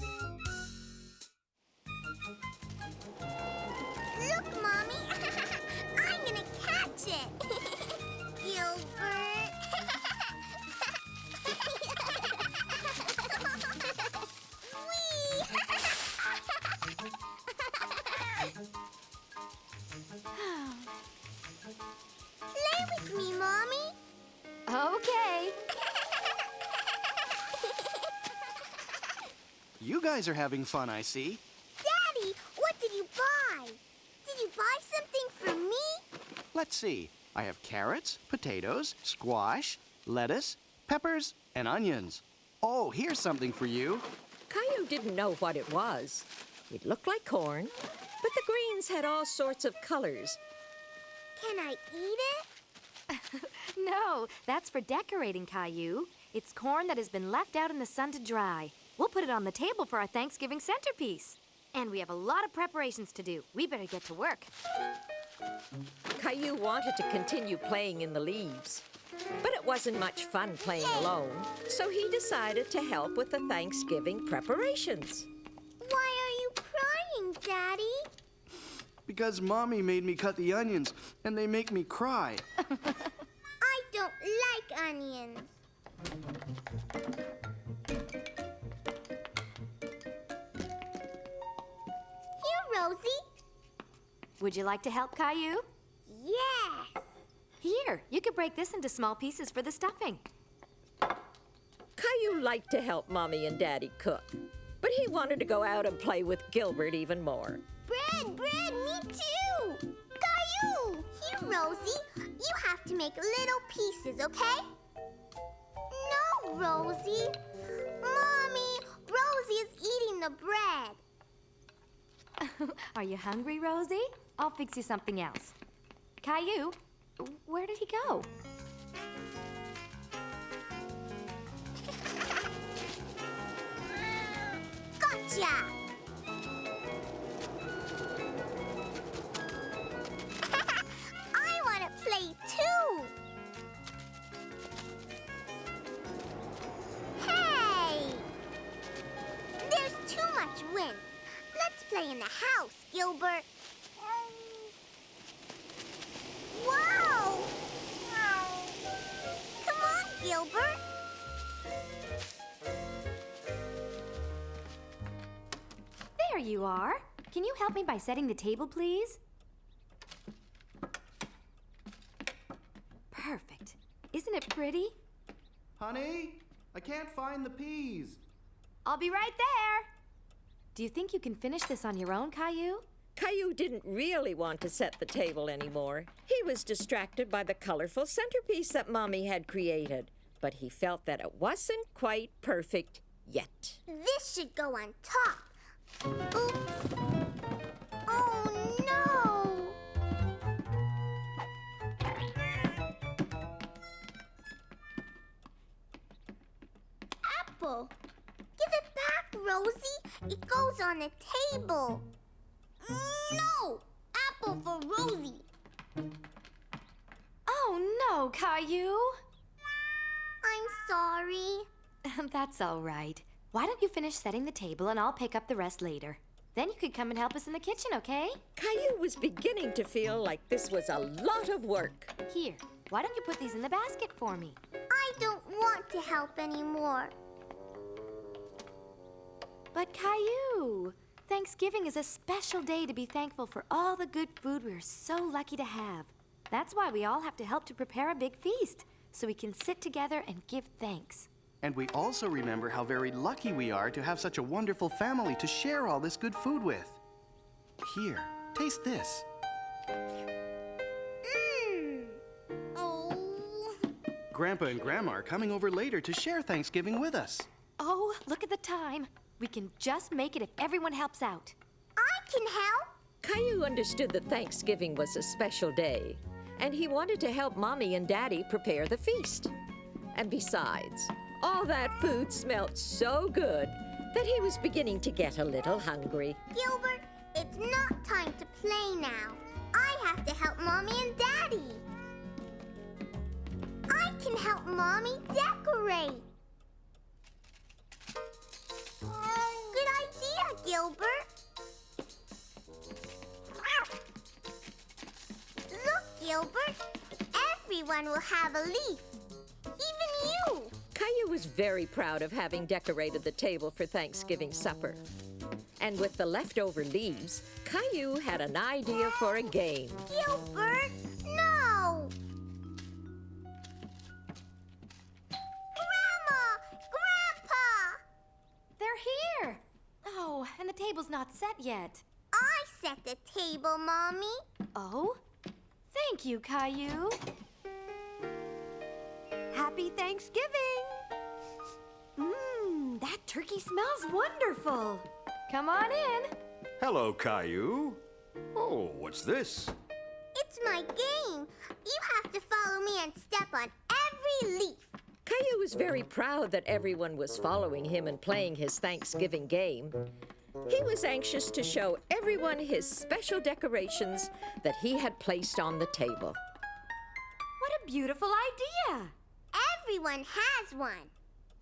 [SPEAKER 2] Look, Mommy. I'm gonna catch it. Gilbert. Whee! Play with me, Mommy.
[SPEAKER 1] Okay.
[SPEAKER 4] You guys are having fun, I see.
[SPEAKER 2] Daddy, what did you buy? Did you buy something for me?
[SPEAKER 4] Let's see. I have carrots, potatoes, squash, lettuce, peppers, and onions. Oh, here's something for you.
[SPEAKER 3] Caillou didn't know what it was. It looked like corn, but the greens had all sorts of colors.
[SPEAKER 2] Can I eat it?
[SPEAKER 1] No, that's for decorating, Caillou. It's corn that has been left out in the sun to dry. We'll put it on the table for our Thanksgiving centerpiece. And we have a lot of preparations to do. We better get to work.
[SPEAKER 3] Caillou wanted to continue playing in the leaves, but it wasn't much fun playing alone, so he decided to help with the Thanksgiving preparations.
[SPEAKER 2] Why are you crying, Daddy?
[SPEAKER 4] Because Mommy made me cut the onions, and they make me cry.
[SPEAKER 2] I don't like onions. Here, Rosie.
[SPEAKER 1] Would you like to help, Caillou?
[SPEAKER 2] Yes.
[SPEAKER 1] Here, you could break this into small pieces for the stuffing.
[SPEAKER 3] Caillou liked to help Mommy and Daddy cook, but he wanted to go out and play with Gilbert even more.
[SPEAKER 2] Bread, me too. Caillou. Here, Rosie. You have to make little pieces, okay? No, Rosie. Mommy, Rosie is eating the bread.
[SPEAKER 1] Are you hungry, Rosie? I'll fix you something else. Caillou, where did he go?
[SPEAKER 2] Gotcha! I want to play too! Hey! There's too much wind. Let's play in the house, Gilbert. Wow! Come on, Gilbert.
[SPEAKER 1] There you are. Can you help me by setting the table, please? Perfect. Isn't it pretty?
[SPEAKER 4] Honey, I can't find the peas.
[SPEAKER 1] I'll be right there. Do you think you can finish this on your own, Caillou?
[SPEAKER 3] Caillou didn't really want to set the table anymore. He was distracted by the colorful centerpiece that Mommy had created, but he felt that it wasn't quite perfect yet.
[SPEAKER 2] This should go on top. Oops. Oh, no. Apple. Give it back, Rosie. It goes on the table. No! Apple for Rosie.
[SPEAKER 1] Oh, no, Caillou.
[SPEAKER 2] I'm sorry.
[SPEAKER 1] That's all right. Why don't you finish setting the table and I'll pick up the rest later. Then you could come and help us in the kitchen, okay?
[SPEAKER 3] Caillou was beginning to feel like this was a lot of work.
[SPEAKER 1] Here, why don't you put these in the basket for me?
[SPEAKER 2] I don't want to help anymore.
[SPEAKER 1] But Caillou, Thanksgiving is a special day to be thankful for all the good food we're so lucky to have. That's why we all have to help to prepare a big feast, so we can sit together and give thanks.
[SPEAKER 4] And we also remember how very lucky we are to have such a wonderful family to share all this good food with. Here, taste this.
[SPEAKER 2] Oh.
[SPEAKER 4] Grandpa and Grandma are coming over later to share Thanksgiving with us.
[SPEAKER 1] Oh, look at the time. We can just make it if everyone helps out.
[SPEAKER 2] I can help.
[SPEAKER 3] Caillou understood that Thanksgiving was a special day, and he wanted to help Mommy and Daddy prepare the feast. And besides, all that food smelled so good that he was beginning to get a little hungry.
[SPEAKER 2] Gilbert, it's not time to play now. I have to help Mommy and Daddy. I can help Mommy decorate. Good idea, Gilbert. Look, Gilbert. Everyone will have a leaf. Even you.
[SPEAKER 3] Caillou was very proud of having decorated the table for Thanksgiving supper. And with the leftover leaves, Caillou had an idea for a game.
[SPEAKER 2] Gilbert, no! Grandma! Grandpa!
[SPEAKER 1] They're here! Oh, and the table's not set yet.
[SPEAKER 2] I set the table, Mommy.
[SPEAKER 1] Oh? Thank you, Caillou. Happy Thanksgiving! That turkey smells wonderful. Come on in.
[SPEAKER 6] Hello, Caillou. Oh, what's this?
[SPEAKER 2] It's my game. You have to follow me and step on every leaf.
[SPEAKER 3] Caillou was very proud that everyone was following him and playing his Thanksgiving game. He was anxious to show everyone his special decorations that he had placed on the table.
[SPEAKER 1] What a beautiful idea.
[SPEAKER 2] Everyone has one.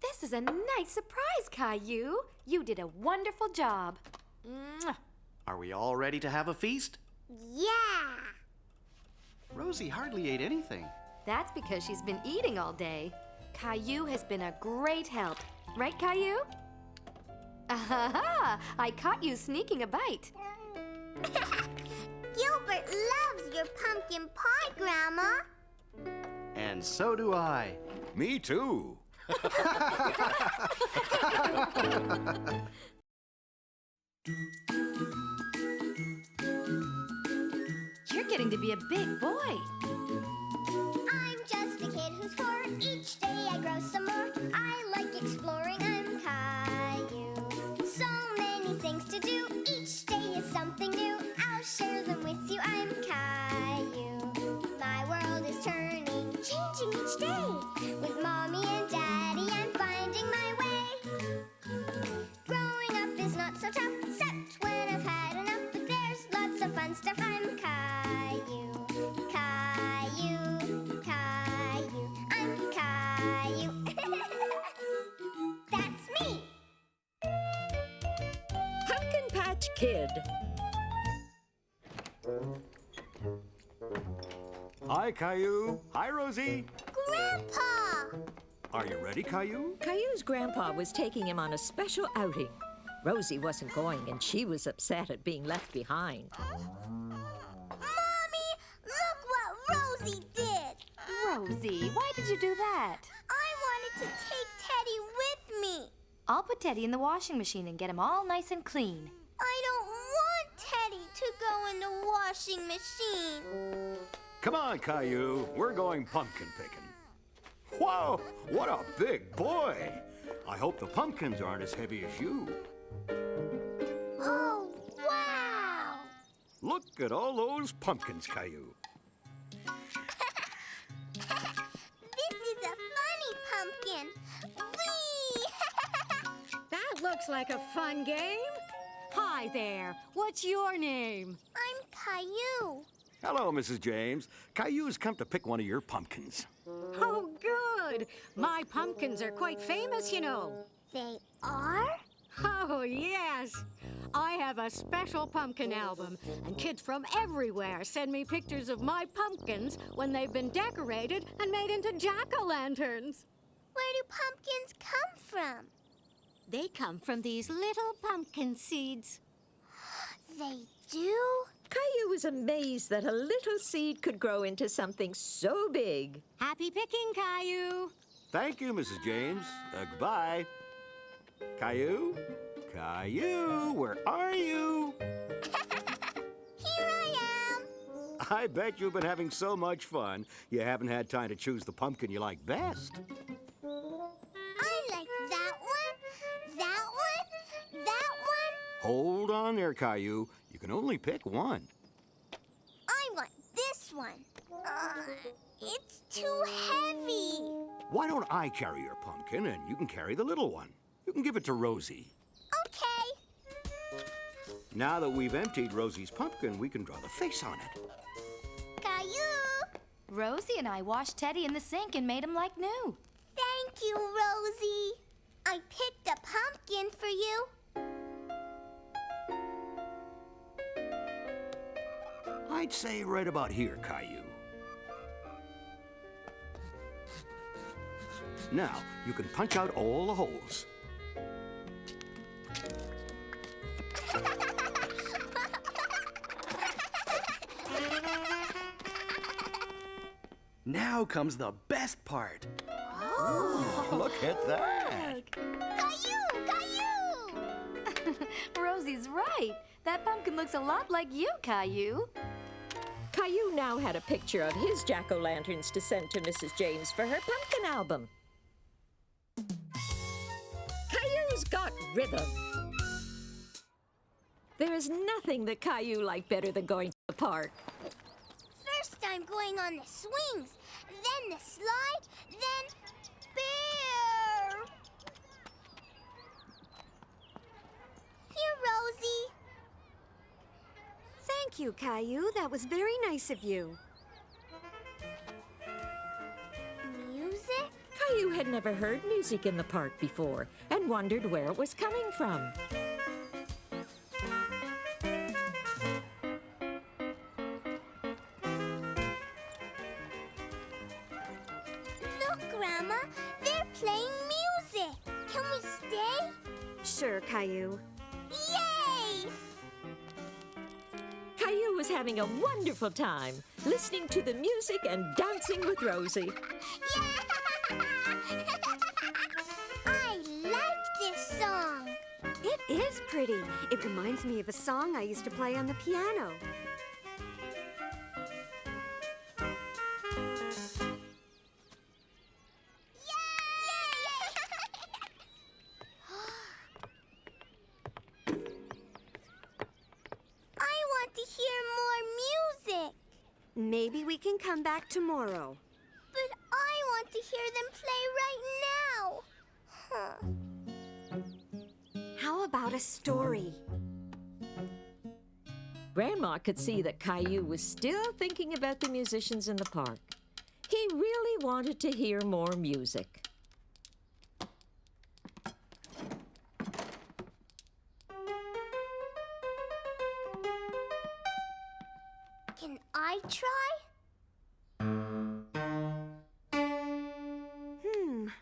[SPEAKER 1] This is a nice surprise, Caillou. You did a wonderful job. Mwah.
[SPEAKER 4] Are we all ready to have a feast?
[SPEAKER 2] Yeah.
[SPEAKER 4] Rosie hardly ate anything.
[SPEAKER 1] That's because she's been eating all day. Caillou has been a great help. Right, Caillou? Aha! I caught you sneaking a bite.
[SPEAKER 2] Gilbert loves your pumpkin pie, Grandma.
[SPEAKER 4] And so do I.
[SPEAKER 6] Me too.
[SPEAKER 1] You're getting to be a big boy.
[SPEAKER 2] I'm just a kid who's 4. Each day I grow some more. I like exploring. I'm Caillou. So many things to do. Each day is something new. I'll share them with you. I'm Caillou. My world is turning, changing each day. With Mommy and Daddy, I'm finding my way. Growing up is not so tough, except when I've had enough. But there's lots of fun stuff. I'm Caillou. Caillou, Caillou, I'm Caillou. That's me.
[SPEAKER 3] Pumpkin Patch Kid.
[SPEAKER 6] Hi, Caillou. Hi, Rosie.
[SPEAKER 2] Grandpa!
[SPEAKER 6] Are you ready, Caillou?
[SPEAKER 3] Caillou's grandpa was taking him on a special outing. Rosie wasn't going, and she was upset at being left behind.
[SPEAKER 2] Mommy, look what Rosie did.
[SPEAKER 1] Rosie, why did you do that?
[SPEAKER 2] I wanted to take Teddy with me.
[SPEAKER 1] I'll put Teddy in the washing machine and get him all nice and clean.
[SPEAKER 2] I don't want Teddy to go in the washing machine.
[SPEAKER 6] Come on, Caillou. We're going pumpkin picking. Whoa, what a big boy. I hope the pumpkins aren't as heavy as you.
[SPEAKER 2] Oh, wow!
[SPEAKER 6] Look at all those pumpkins, Caillou.
[SPEAKER 2] This is a funny pumpkin. Whee!
[SPEAKER 7] That looks like a fun game. Hi there. What's your name?
[SPEAKER 2] I'm Caillou.
[SPEAKER 6] Hello, Mrs. James. Caillou's come to pick one of your pumpkins.
[SPEAKER 7] Oh, good. My pumpkins are quite famous, you know.
[SPEAKER 2] They are?
[SPEAKER 7] Oh, yes. I have a special pumpkin album, and kids from everywhere send me pictures of my pumpkins when they've been decorated and made into jack-o'-lanterns.
[SPEAKER 2] Where do pumpkins come from?
[SPEAKER 7] They come from these little pumpkin seeds.
[SPEAKER 2] They do?
[SPEAKER 3] Caillou was amazed that a little seed could grow into something so big.
[SPEAKER 7] Happy picking, Caillou.
[SPEAKER 6] Thank you, Mrs. James. Goodbye. Caillou? Caillou, where are you?
[SPEAKER 2] Here I am.
[SPEAKER 6] I bet you've been having so much fun, you haven't had time to choose the pumpkin you like best.
[SPEAKER 2] I like that one, that one, that one.
[SPEAKER 6] Hold on there, Caillou. You can only pick one.
[SPEAKER 2] I want this one. It's too heavy.
[SPEAKER 6] Why don't I carry your pumpkin and you can carry the little one? You can give it to Rosie.
[SPEAKER 2] Okay.
[SPEAKER 6] Now that we've emptied Rosie's pumpkin, we can draw the face on it.
[SPEAKER 2] Caillou.
[SPEAKER 1] Rosie and I washed Teddy in the sink and made him like new.
[SPEAKER 2] Thank you, Rosie. I picked a pumpkin for you.
[SPEAKER 6] I'd say right about here, Caillou. Now, you can punch out all the holes.
[SPEAKER 4] Now comes the best part.
[SPEAKER 6] Look at that.
[SPEAKER 2] Caillou! Caillou!
[SPEAKER 1] Rosie Rosie's right. That pumpkin looks a lot like you, Caillou.
[SPEAKER 3] Caillou now had a picture of his jack-o'-lanterns to send to Mrs. James for her pumpkin album. Caillou's got rhythm. There is nothing that Caillou liked better than going to the park.
[SPEAKER 2] First I'm going on the swings, then the slide, then bear. Here, Rosie.
[SPEAKER 7] Thank you, Caillou. That was very nice of you.
[SPEAKER 2] Music?
[SPEAKER 3] Caillou had never heard music in the park before and wondered where it was coming from.
[SPEAKER 2] Look, Grandma, they're playing music. Can we stay?
[SPEAKER 7] Sure, Caillou.
[SPEAKER 2] Yay!
[SPEAKER 3] Caillou was having a wonderful time, listening to the music and dancing with Rosie.
[SPEAKER 2] I like this song.
[SPEAKER 7] It is pretty. It reminds me of a song I used to play on the piano.
[SPEAKER 2] I want to hear more music.
[SPEAKER 7] Maybe we can come back tomorrow.
[SPEAKER 2] But I want to hear them play right now.
[SPEAKER 7] How about a story?
[SPEAKER 3] Grandma could see that Caillou was still thinking about the musicians in the park. He really wanted to hear more music.
[SPEAKER 2] Can I try?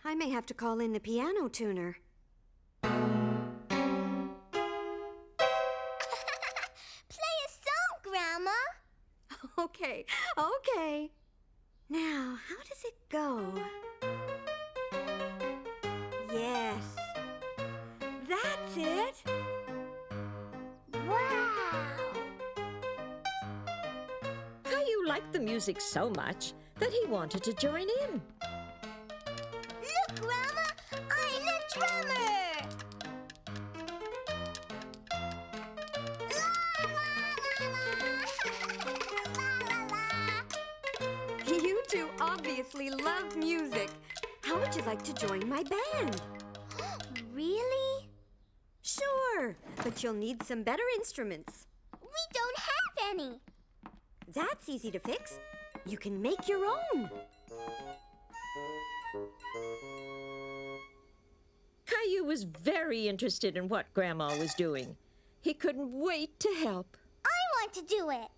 [SPEAKER 7] I may have to call in the piano tuner.
[SPEAKER 2] Play a song, Grandma.
[SPEAKER 7] Okay. Now, how does it go? Yes. That's it.
[SPEAKER 2] Wow.
[SPEAKER 3] Caillou liked the music so much that he wanted to join in.
[SPEAKER 2] Look, Grandma, I'm the drummer.
[SPEAKER 7] You two obviously love music. How would you like to join my band?
[SPEAKER 2] Really?
[SPEAKER 7] Sure, but you'll need some better instruments.
[SPEAKER 2] We don't have any.
[SPEAKER 7] That's easy to fix. You can make your own.
[SPEAKER 3] Caillou was very interested in what Grandma was doing. He couldn't wait to help.
[SPEAKER 2] I want to do it.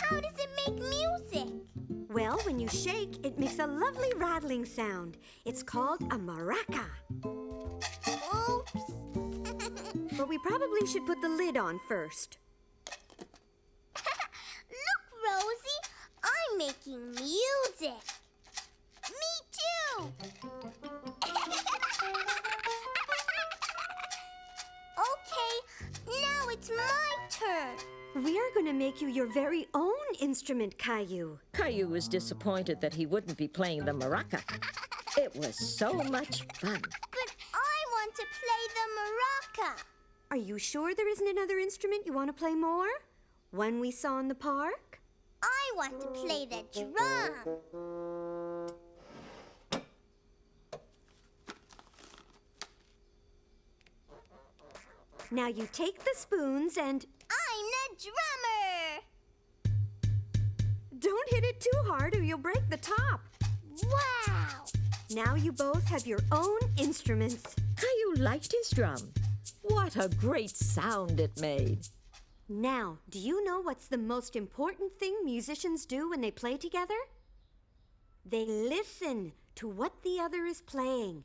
[SPEAKER 2] How does it make music?
[SPEAKER 7] Well, when you shake, it makes a lovely rattling sound. It's called a maraca.
[SPEAKER 2] Oops.
[SPEAKER 7] But we probably should put the lid on first.
[SPEAKER 2] Look, Rosie, I'm making music. Me too. Okay, now it's my turn.
[SPEAKER 7] We're going to make you your very own instrument, Caillou.
[SPEAKER 3] Caillou was disappointed that he wouldn't be playing the maraca. It was so much fun.
[SPEAKER 2] But I want to play the maraca.
[SPEAKER 7] Are you sure there isn't another instrument you want to play more? One we saw in the park?
[SPEAKER 2] I want to play the drum.
[SPEAKER 7] Now you take the spoons and...
[SPEAKER 2] I'm the drummer.
[SPEAKER 7] Don't hit it too hard or you'll break the top.
[SPEAKER 2] Wow.
[SPEAKER 7] Now you both have your own instruments.
[SPEAKER 3] Caillou liked his drum. What a great sound it made.
[SPEAKER 7] Now, do you know what's the most important thing musicians do when they play together? They listen to what the other is playing.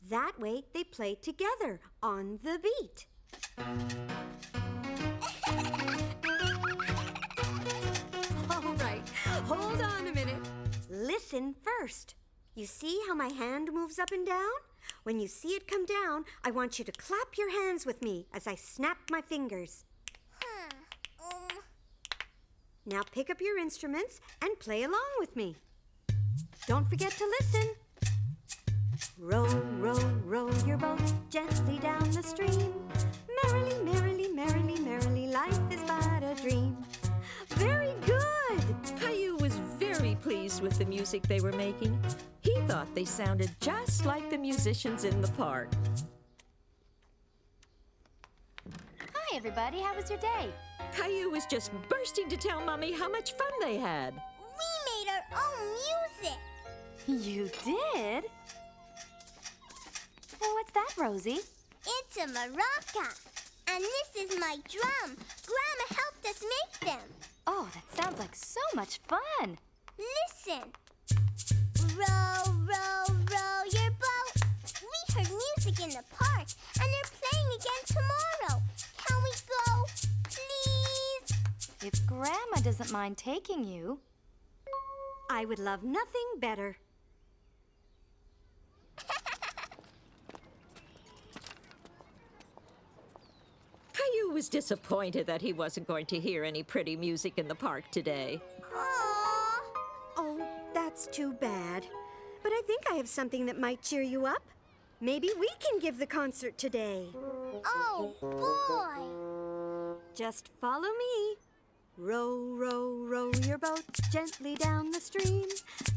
[SPEAKER 7] That way, they play together on the beat. All right, hold on a minute. Listen first. You see how my hand moves up and down?
[SPEAKER 8] When you see it come down, I want you to clap your hands with me as I snap my fingers. Now pick up your instruments and play along with me. Don't forget to listen. Row, row, row your boat gently down the stream. Merrily, merrily, merrily, merrily, life is but a dream. Very good!
[SPEAKER 3] Caillou was very pleased with the music they were making. He thought they sounded just like the musicians in the park.
[SPEAKER 1] Hi, everybody. How was your day?
[SPEAKER 3] Caillou was just bursting to tell Mommy how much fun they had.
[SPEAKER 2] We made our own music.
[SPEAKER 1] You did? Well, what's that, Rosie?
[SPEAKER 2] It's a maraca. And this is my drum. Grandma helped us make them.
[SPEAKER 1] Oh, that sounds like so much fun.
[SPEAKER 2] Listen. Row, row, row your boat. We heard music in the park, and they're playing again tomorrow. Can we go, please?
[SPEAKER 1] If Grandma doesn't mind taking you.
[SPEAKER 8] I would love nothing better.
[SPEAKER 3] Caillou was disappointed that he wasn't going to hear any pretty music in the park today.
[SPEAKER 2] Aww.
[SPEAKER 8] Oh, that's too bad. But I think I have something that might cheer you up. Maybe we can give the concert today.
[SPEAKER 2] Oh, boy.
[SPEAKER 8] Just follow me. Row, row, row your boat gently down the stream.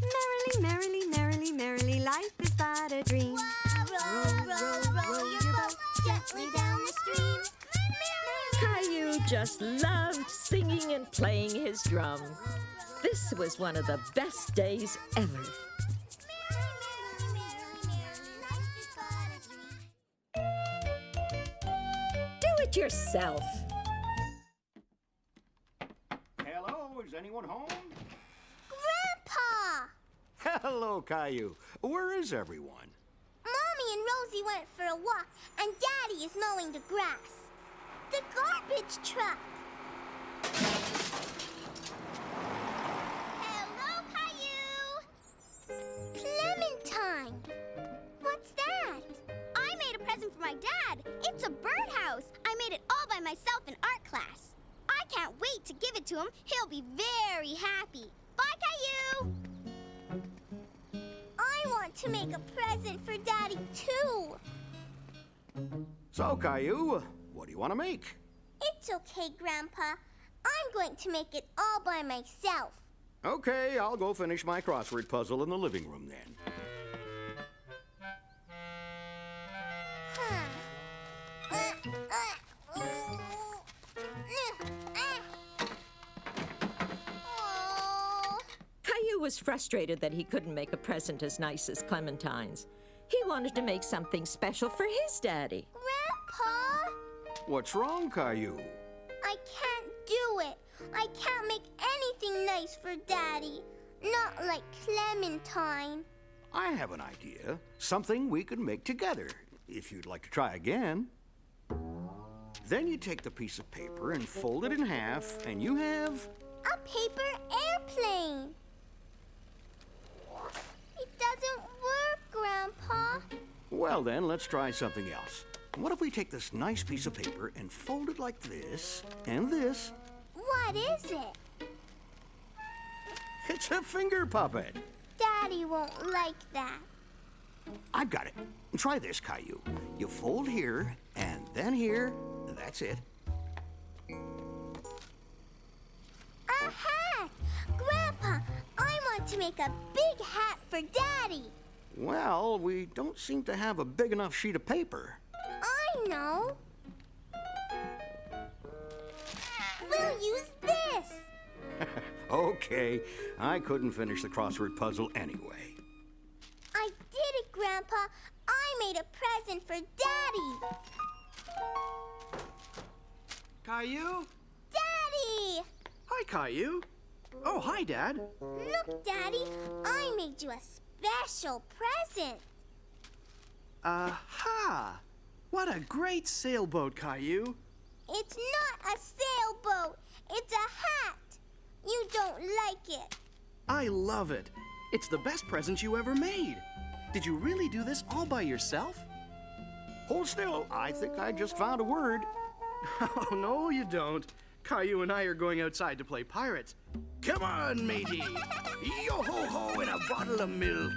[SPEAKER 8] Merrily, merrily, merrily, merrily, life is but a dream.
[SPEAKER 2] Row, row, row your boat gently down the stream.
[SPEAKER 3] Caillou just loved singing and playing his drum. This was one of the best days ever. Do it yourself.
[SPEAKER 6] Hello, is anyone home?
[SPEAKER 2] Grandpa!
[SPEAKER 6] Hello, Caillou. Where is everyone?
[SPEAKER 2] Mommy and Rosie went for a walk, and Daddy is mowing the grass. The garbage truck. Hello, Caillou. Clementine. What's that? I made a present for my dad. It's a birdhouse. I made it all by myself in art class. I can't wait to give it to him. He'll be very happy. Bye, Caillou. I want to make a present for Daddy, too.
[SPEAKER 6] So, Caillou, what do you want to make?
[SPEAKER 2] It's okay, Grandpa. I'm going to make it all by myself.
[SPEAKER 6] Okay, I'll go finish my crossword puzzle in the living room then.
[SPEAKER 2] Oh.
[SPEAKER 3] Caillou was frustrated that he couldn't make a present as nice as Clementine's. He wanted to make something special for his daddy.
[SPEAKER 2] Grandpa,
[SPEAKER 6] What's wrong, Caillou?
[SPEAKER 2] I can't do it. I can't make anything nice for Daddy. Not like Clementine.
[SPEAKER 6] I have an idea. Something we could make together, if you'd like to try again. Then you take the piece of paper and fold it in half, and you have...
[SPEAKER 2] A paper airplane. It doesn't work, Grandpa.
[SPEAKER 6] Well then, let's try something else. What if we take this nice piece of paper and fold it like this, and this?
[SPEAKER 2] What is it?
[SPEAKER 6] It's a finger puppet.
[SPEAKER 2] Daddy won't like that.
[SPEAKER 6] I've got it. Try this, Caillou. You fold here, and then here. That's it.
[SPEAKER 2] A hat! Grandpa, I want to make a big hat for Daddy.
[SPEAKER 6] Well, we don't seem to have a big enough sheet of paper.
[SPEAKER 2] I know. We'll use this.
[SPEAKER 6] Okay, I couldn't finish the crossword puzzle anyway.
[SPEAKER 2] I did it, Grandpa. I made a present for Daddy.
[SPEAKER 4] Caillou?
[SPEAKER 2] Daddy!
[SPEAKER 4] Hi, Caillou. Oh, hi, Dad.
[SPEAKER 2] Look, Daddy, I made you a special present.
[SPEAKER 4] Aha! What a great sailboat, Caillou.
[SPEAKER 2] It's not a sailboat. It's a hat. You don't like it.
[SPEAKER 4] I love it. It's the best present you ever made. Did you really do this all by yourself?
[SPEAKER 6] Hold still. I think I just found a word.
[SPEAKER 4] Oh, no, you don't. Caillou and I are going outside to play pirates. Come on, matey. Yo-ho-ho and a bottle of milk.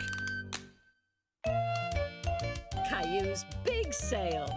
[SPEAKER 3] Caillou's big sail.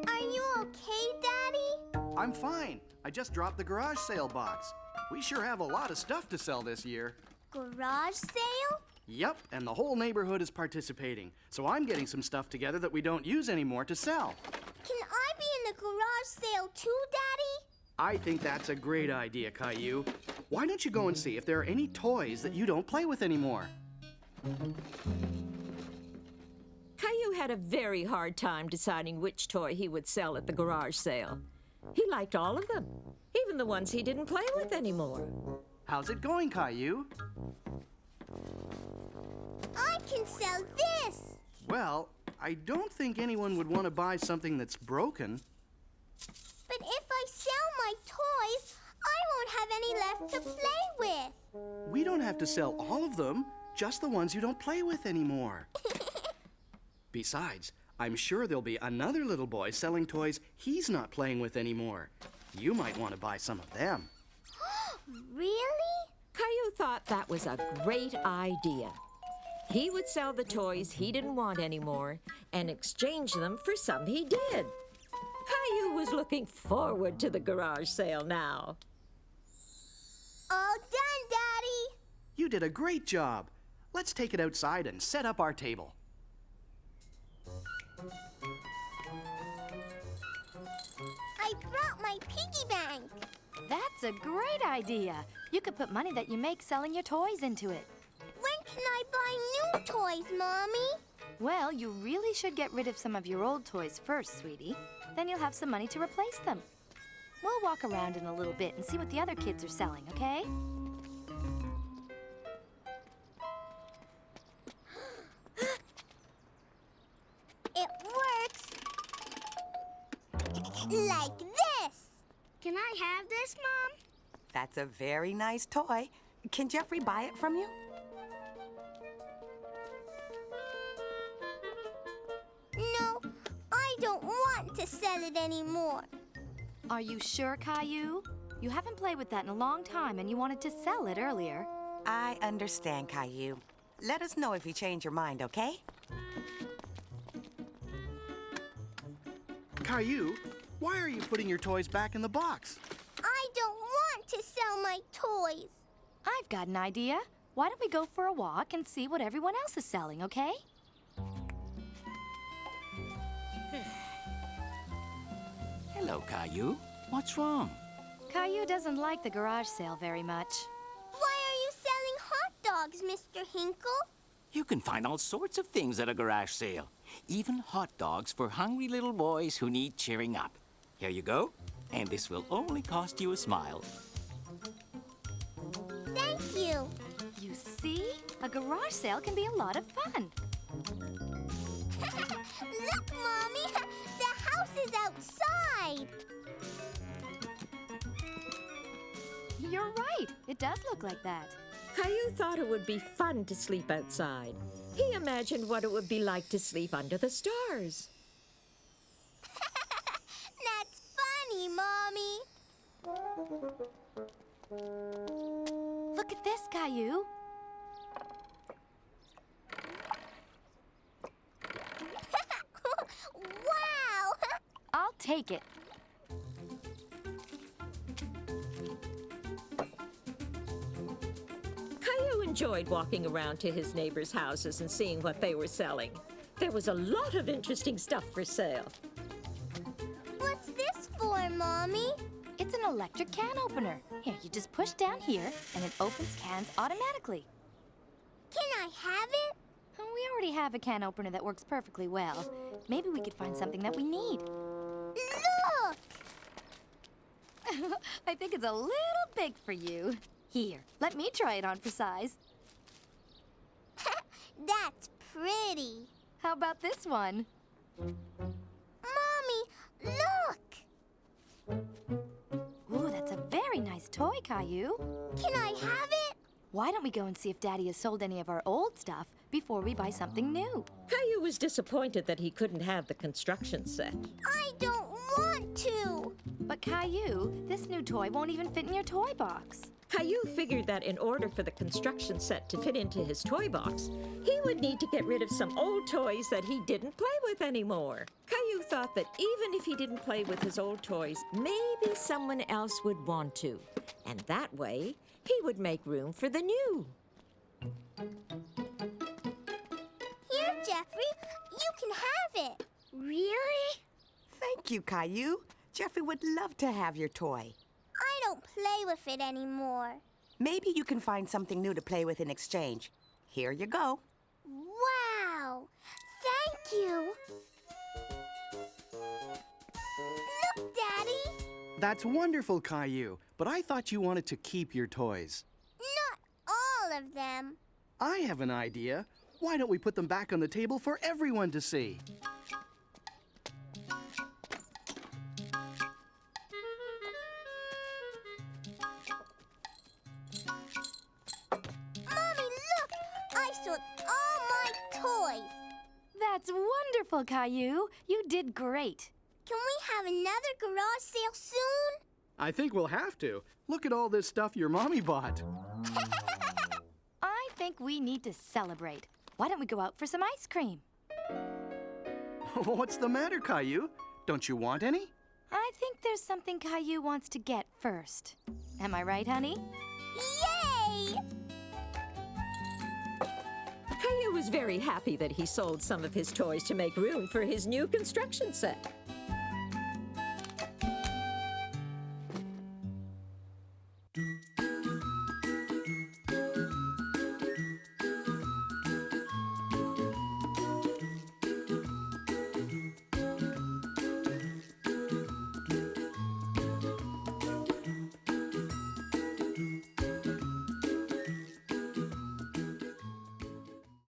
[SPEAKER 2] Are you okay, Daddy?
[SPEAKER 4] I'm fine. I just dropped the garage sale box. We sure have a lot of stuff to sell this year.
[SPEAKER 2] Garage sale?
[SPEAKER 4] Yep, and the whole neighborhood is participating. So I'm getting some stuff together that we don't use anymore to sell.
[SPEAKER 2] Can I be in the garage sale too, Daddy?
[SPEAKER 4] I think that's a great idea, Caillou. Why don't you go and see if there are any toys that you don't play with anymore?
[SPEAKER 3] Caillou had a very hard time deciding which toy he would sell at the garage sale. He liked all of them, even the ones he didn't play with anymore.
[SPEAKER 4] How's it going, Caillou?
[SPEAKER 2] I can sell this.
[SPEAKER 4] Well, I don't think anyone would want to buy something that's broken.
[SPEAKER 2] But if I sell my toys, I won't have any left to play with.
[SPEAKER 4] We don't have to sell all of them, just the ones you don't play with anymore. Besides, I'm sure there'll be another little boy selling toys he's not playing with anymore. You might want to buy some of them.
[SPEAKER 2] Really?
[SPEAKER 3] Caillou thought that was a great idea. He would sell the toys he didn't want anymore and exchange them for some he did. Caillou was looking forward to the garage sale now.
[SPEAKER 2] All done, Daddy.
[SPEAKER 4] You did a great job. Let's take it outside and set up our table.
[SPEAKER 2] I brought my piggy bank.
[SPEAKER 1] That's a great idea. You could put money that you make selling your toys into it.
[SPEAKER 2] When can I buy new toys, Mommy?
[SPEAKER 1] Well, you really should get rid of some of your old toys first, sweetie. Then you'll have some money to replace them. We'll walk around in a little bit and see what the other kids are selling, okay?
[SPEAKER 2] It works. Like this.
[SPEAKER 9] Can I have this, Mom?
[SPEAKER 10] That's a very nice toy. Can Jeffrey buy it from you?
[SPEAKER 2] No, I don't want to sell it anymore.
[SPEAKER 1] Are you sure, Caillou? You haven't played with that in a long time and you wanted to sell it earlier.
[SPEAKER 10] I understand, Caillou. Let us know if you change your mind, okay?
[SPEAKER 4] Caillou, why are you putting your toys back in the box?
[SPEAKER 2] I don't want to sell my toys.
[SPEAKER 1] I've got an idea. Why don't we go for a walk and see what everyone else is selling, okay?
[SPEAKER 11] Hello, Caillou. What's wrong?
[SPEAKER 1] Caillou doesn't like the garage sale very much.
[SPEAKER 2] Why are you selling hot dogs, Mr. Hinkle?
[SPEAKER 11] You can find all sorts of things at a garage sale. Even hot dogs for hungry little boys who need cheering up. Here you go. And this will only cost you a smile.
[SPEAKER 2] Thank you.
[SPEAKER 1] You see? A garage sale can be a lot of fun.
[SPEAKER 2] Look, Mommy, the house is outside.
[SPEAKER 1] You're right. It does look like that.
[SPEAKER 3] Caillou thought it would be fun to sleep outside. He imagined what it would be like to sleep under the stars.
[SPEAKER 2] That's funny, Mommy.
[SPEAKER 1] Look at this, Caillou.
[SPEAKER 2] Wow!
[SPEAKER 1] I'll take it.
[SPEAKER 3] Caillou enjoyed walking around to his neighbors' houses and seeing what they were selling. There was a lot of interesting stuff for sale.
[SPEAKER 2] What's this for, Mommy?
[SPEAKER 1] It's an electric can opener. Here, you just push down here, and it opens cans automatically.
[SPEAKER 2] Can I have it?
[SPEAKER 1] We already have a can opener that works perfectly well. Maybe we could find something that we need.
[SPEAKER 2] Look!
[SPEAKER 1] I think it's a little big for you. Here, let me try it on for size.
[SPEAKER 2] That's pretty.
[SPEAKER 1] How about this one?
[SPEAKER 2] Mommy, look!
[SPEAKER 1] Ooh, that's a very nice toy, Caillou.
[SPEAKER 2] Can I have it?
[SPEAKER 1] Why don't we go and see if Daddy has sold any of our old stuff before we buy something new?
[SPEAKER 3] Caillou was disappointed that he couldn't have the construction set.
[SPEAKER 2] I don't want to.
[SPEAKER 1] But Caillou, this new toy won't even fit in your toy box.
[SPEAKER 3] Caillou figured that in order for the construction set to fit into his toy box, he would need to get rid of some old toys that he didn't play with anymore. Caillou thought that even if he didn't play with his old toys, maybe someone else would want to. And that way, he would make room for the new.
[SPEAKER 2] Here, Jeffrey, you can have it.
[SPEAKER 10] Really? Thank you, Caillou. Jeffrey would love to have your toy.
[SPEAKER 2] I don't play with it anymore.
[SPEAKER 10] Maybe you can find something new to play with in exchange. Here you go.
[SPEAKER 2] Wow! Thank you. Look, Daddy.
[SPEAKER 4] That's wonderful, Caillou. But I thought you wanted to keep your toys.
[SPEAKER 2] Not all of them.
[SPEAKER 4] I have an idea. Why don't we put them back on the table for everyone to see?
[SPEAKER 2] Mommy, look! I sold all my toys.
[SPEAKER 1] That's wonderful, Caillou. You did great.
[SPEAKER 2] Can we have another garage sale soon?
[SPEAKER 4] I think we'll have to. Look at all this stuff your mommy bought.
[SPEAKER 1] I think we need to celebrate. Why don't we go out for some ice cream?
[SPEAKER 4] What's the matter, Caillou? Don't you want any?
[SPEAKER 1] I think there's something Caillou wants to get first. Am I right, honey?
[SPEAKER 2] Yay!
[SPEAKER 3] Caillou was very happy that he sold some of his toys to make room for his new construction set.